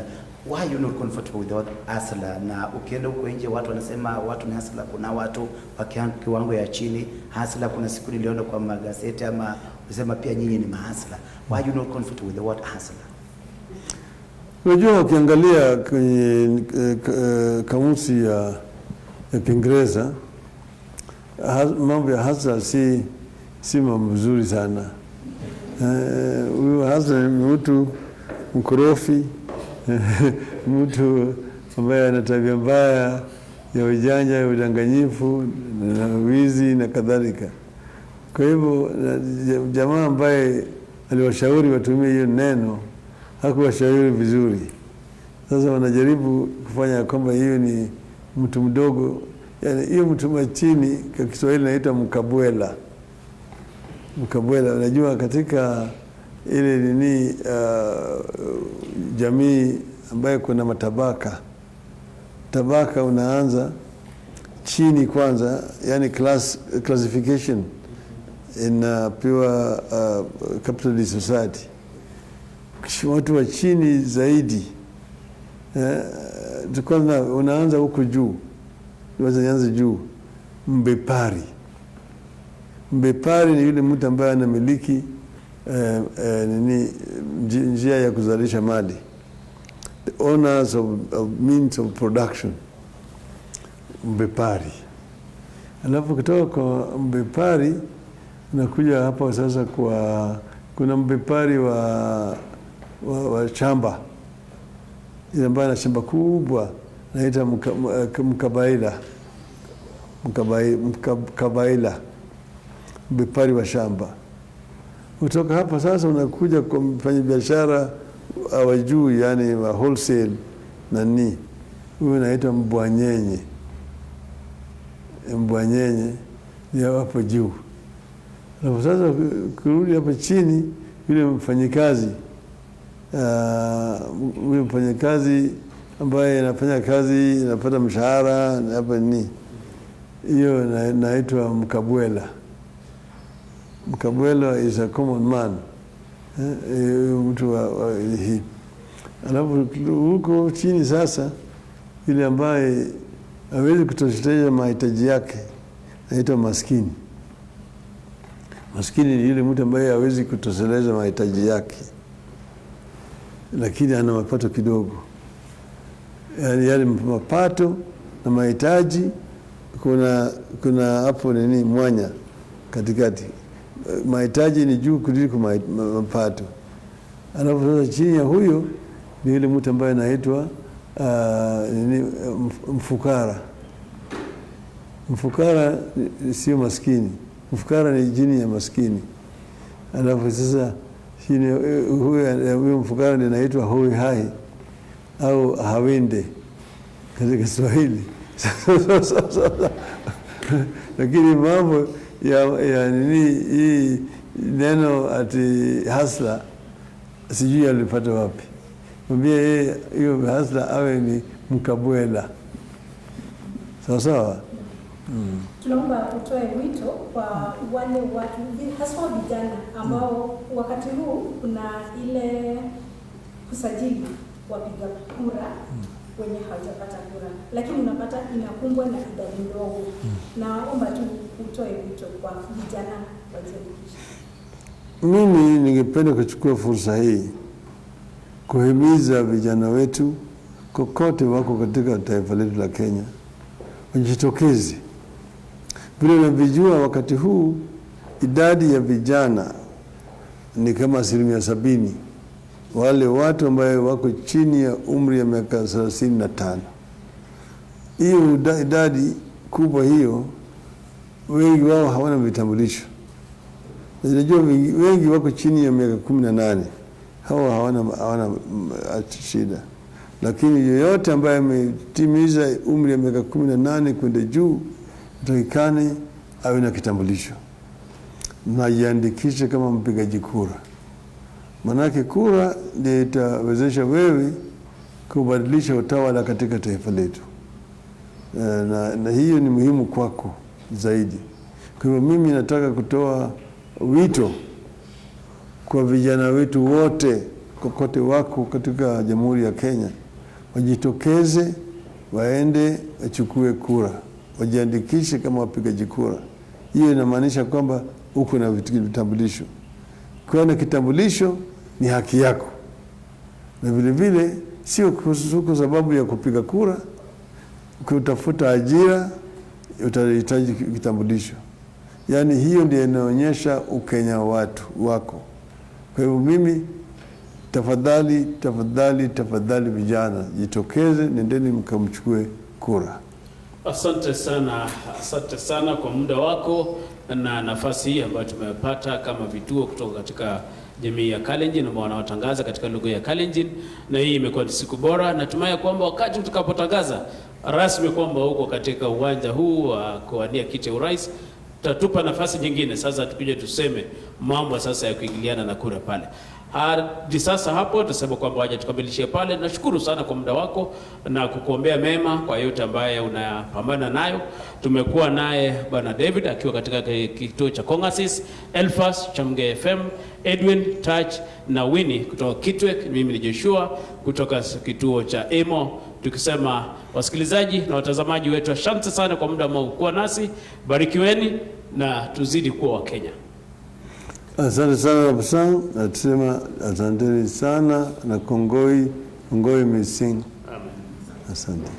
Why are you not comfortable with the word hustler? Na ukienda huko nje watu wanasema watu ni hustler. Kuna watu wa kiwango ya chini hustler. Kuna siku niliona kwa magazeti ama unasema pia nyinyi ni mahustler. Why are you not comfortable with the word hustler? Unajua ukiangalia kwenye kamusi ya Kiingereza mambo ya hustler si mambo mzuri sana. Huyu hustler ni mtu mkorofi, mtu ambaye ana tabia mbaya ya ujanja, ya udanganyifu na wizi na kadhalika. Kwa hivyo jamaa ambaye aliwashauri watumie hiyo neno hakuwashauri vizuri. Sasa wanajaribu kufanya kwamba hiyo ni mtu mdogo, yani hiyo mtu wa chini, kwa Kiswahili inaitwa mkabwela. Mkabwela, unajua katika ile jamii ambayo kuna matabaka. Tabaka unaanza chini kwanza, yani classification in pure capitalist society. Watu wa chini zaidi kwanza unaanza huko juu. Unaanza juu. Mbepari ni yule mtu ambaye anamiliki njia ya kuzalisha mali. The owners of means of production. Mbepari. Alafu kutoka kwa mbepari unakuja hapa sasa kuna mbepari wa shamba. Ile ambayo ana shamba kubwa naita mkabaila. Mbepari wa shamba. Kutoka hapa sasa unakuja kwa mfanya biashara hawajui, yani wa wholesale nani, huyu anaitwa mbwanyenye. Mbwanyenye ni hapo juu. Na sasa kurudi hapa chini, yule mfanyikazi yule mfanyikazi ambaye anafanya kazi anapata mshahara hapa ni hiyo naitwa mkabwela. Mkabwela is a common man, mtu wa hii. Alafu huko chini sasa, yule ambaye hawezi kutosheleza mahitaji yake anaitwa maskini. Maskini ni yule mtu ambaye hawezi kutosheleza mahitaji yake, lakini ana mapato kidogo. Yani mapato na mahitaji kuna hapo nini mwanya katikati. Mahitaji ni juu kuliko mapato. Alafu sasa chini ya huyo ni yule mtu ambaye anaitwa mfukara. Mfukara sio maskini. Mfukara ni jini ya maskini. Alafu sasa chini huyo mfukara ndiye anaitwa hoi hai au hawinde katika Kiswahili. Lakini mambo ya nini hii neno ati hasla sijui alipata wapi. Mwambie yeye hiyo hasla awe ni mkabwela. Sawa. Tunaomba utoe wito kwa wale watu hasa vijana ambao wakati huu kuna ile kusajili wapiga kura wenye hawajapata kura, lakini unapata inakumbwa na idadi ndogo. Naomba tu utoe wito kwa vijana wajiandikishe. Mimi ningependa kuchukua fursa hii kuhimiza vijana wetu kokote wako katika taifa letu la Kenya wajitokeze. Vile unavyojua wakati huu idadi ya vijana ni kama 70%. Wale watu ambao wako chini ya umri ya miaka 35. Hiyo idadi kubwa hiyo, wengi wao hawana vitambulisho. Unajua wengi wako chini ya miaka 18. Hawa hawana shida. Lakini yoyote ambaye ametimiza umri ya miaka 18 kwenda juu atakikane awe na kitambulisho na jiandikishe kama mpigaji kura. Manake kura ndiyo itawezesha wewe kubadilisha utawala katika taifa letu. Na hiyo ni muhimu kwako zaidi. Kwa hivyo mimi nataka kutoa wito kwa vijana wetu wote kokote wako katika Jamhuri ya Kenya, wajitokeze, waende wachukue kura, wajiandikishe kama wapigaji kura. Hiyo inamaanisha kwamba uko na vitambulisho. Kuwa na kitambulisho ni haki yako. Na vile vile sio kwa sababu ya kupiga kura, kutafuta ajira utahitaji kitambulisho. Yaani hiyo ndiyo inaonyesha ukenya watu wako. Kwa hivyo mimi tafadhali vijana jitokeze, nendeni mkamchukue kura. Asante sana kwa muda wako na nafasi hii ambayo tumepata kama vituo kutoka katika jamii ya Kalenjin ambao wanaotangaza katika lugha ya Kalenjin, na hii imekuwa ni siku bora. Natumai kwamba wakati tutakapotangaza rasmi kwamba huko katika uwanja huu wa kuwania kiti urais, tutatupa nafasi nyingine sasa tukuje tuseme mambo sasa ya kuingiliana na kura pale. Hadi sasa hapo tutasema kwamba waje tukamilishie pale. Nashukuru sana kwa muda wako na kukuombea mema kwa yote ambaye unapambana nayo. Tumekuwa naye Bwana David akiwa katika kituo cha Kongasis, Elfas, Chamge FM, Edwin, Touch na Winnie kutoka Kitwek. Mimi ni Joshua kutoka kituo cha Emo. Tukisema wasikilizaji na watazamaji wetu, asante sana kwa muda ambao kuwa nasi. Barikiweni na tuzidi kuwa wa Kenya. Asante sana Absan, natusema asanteni sana na Kongoi Missing. Amen. Asante.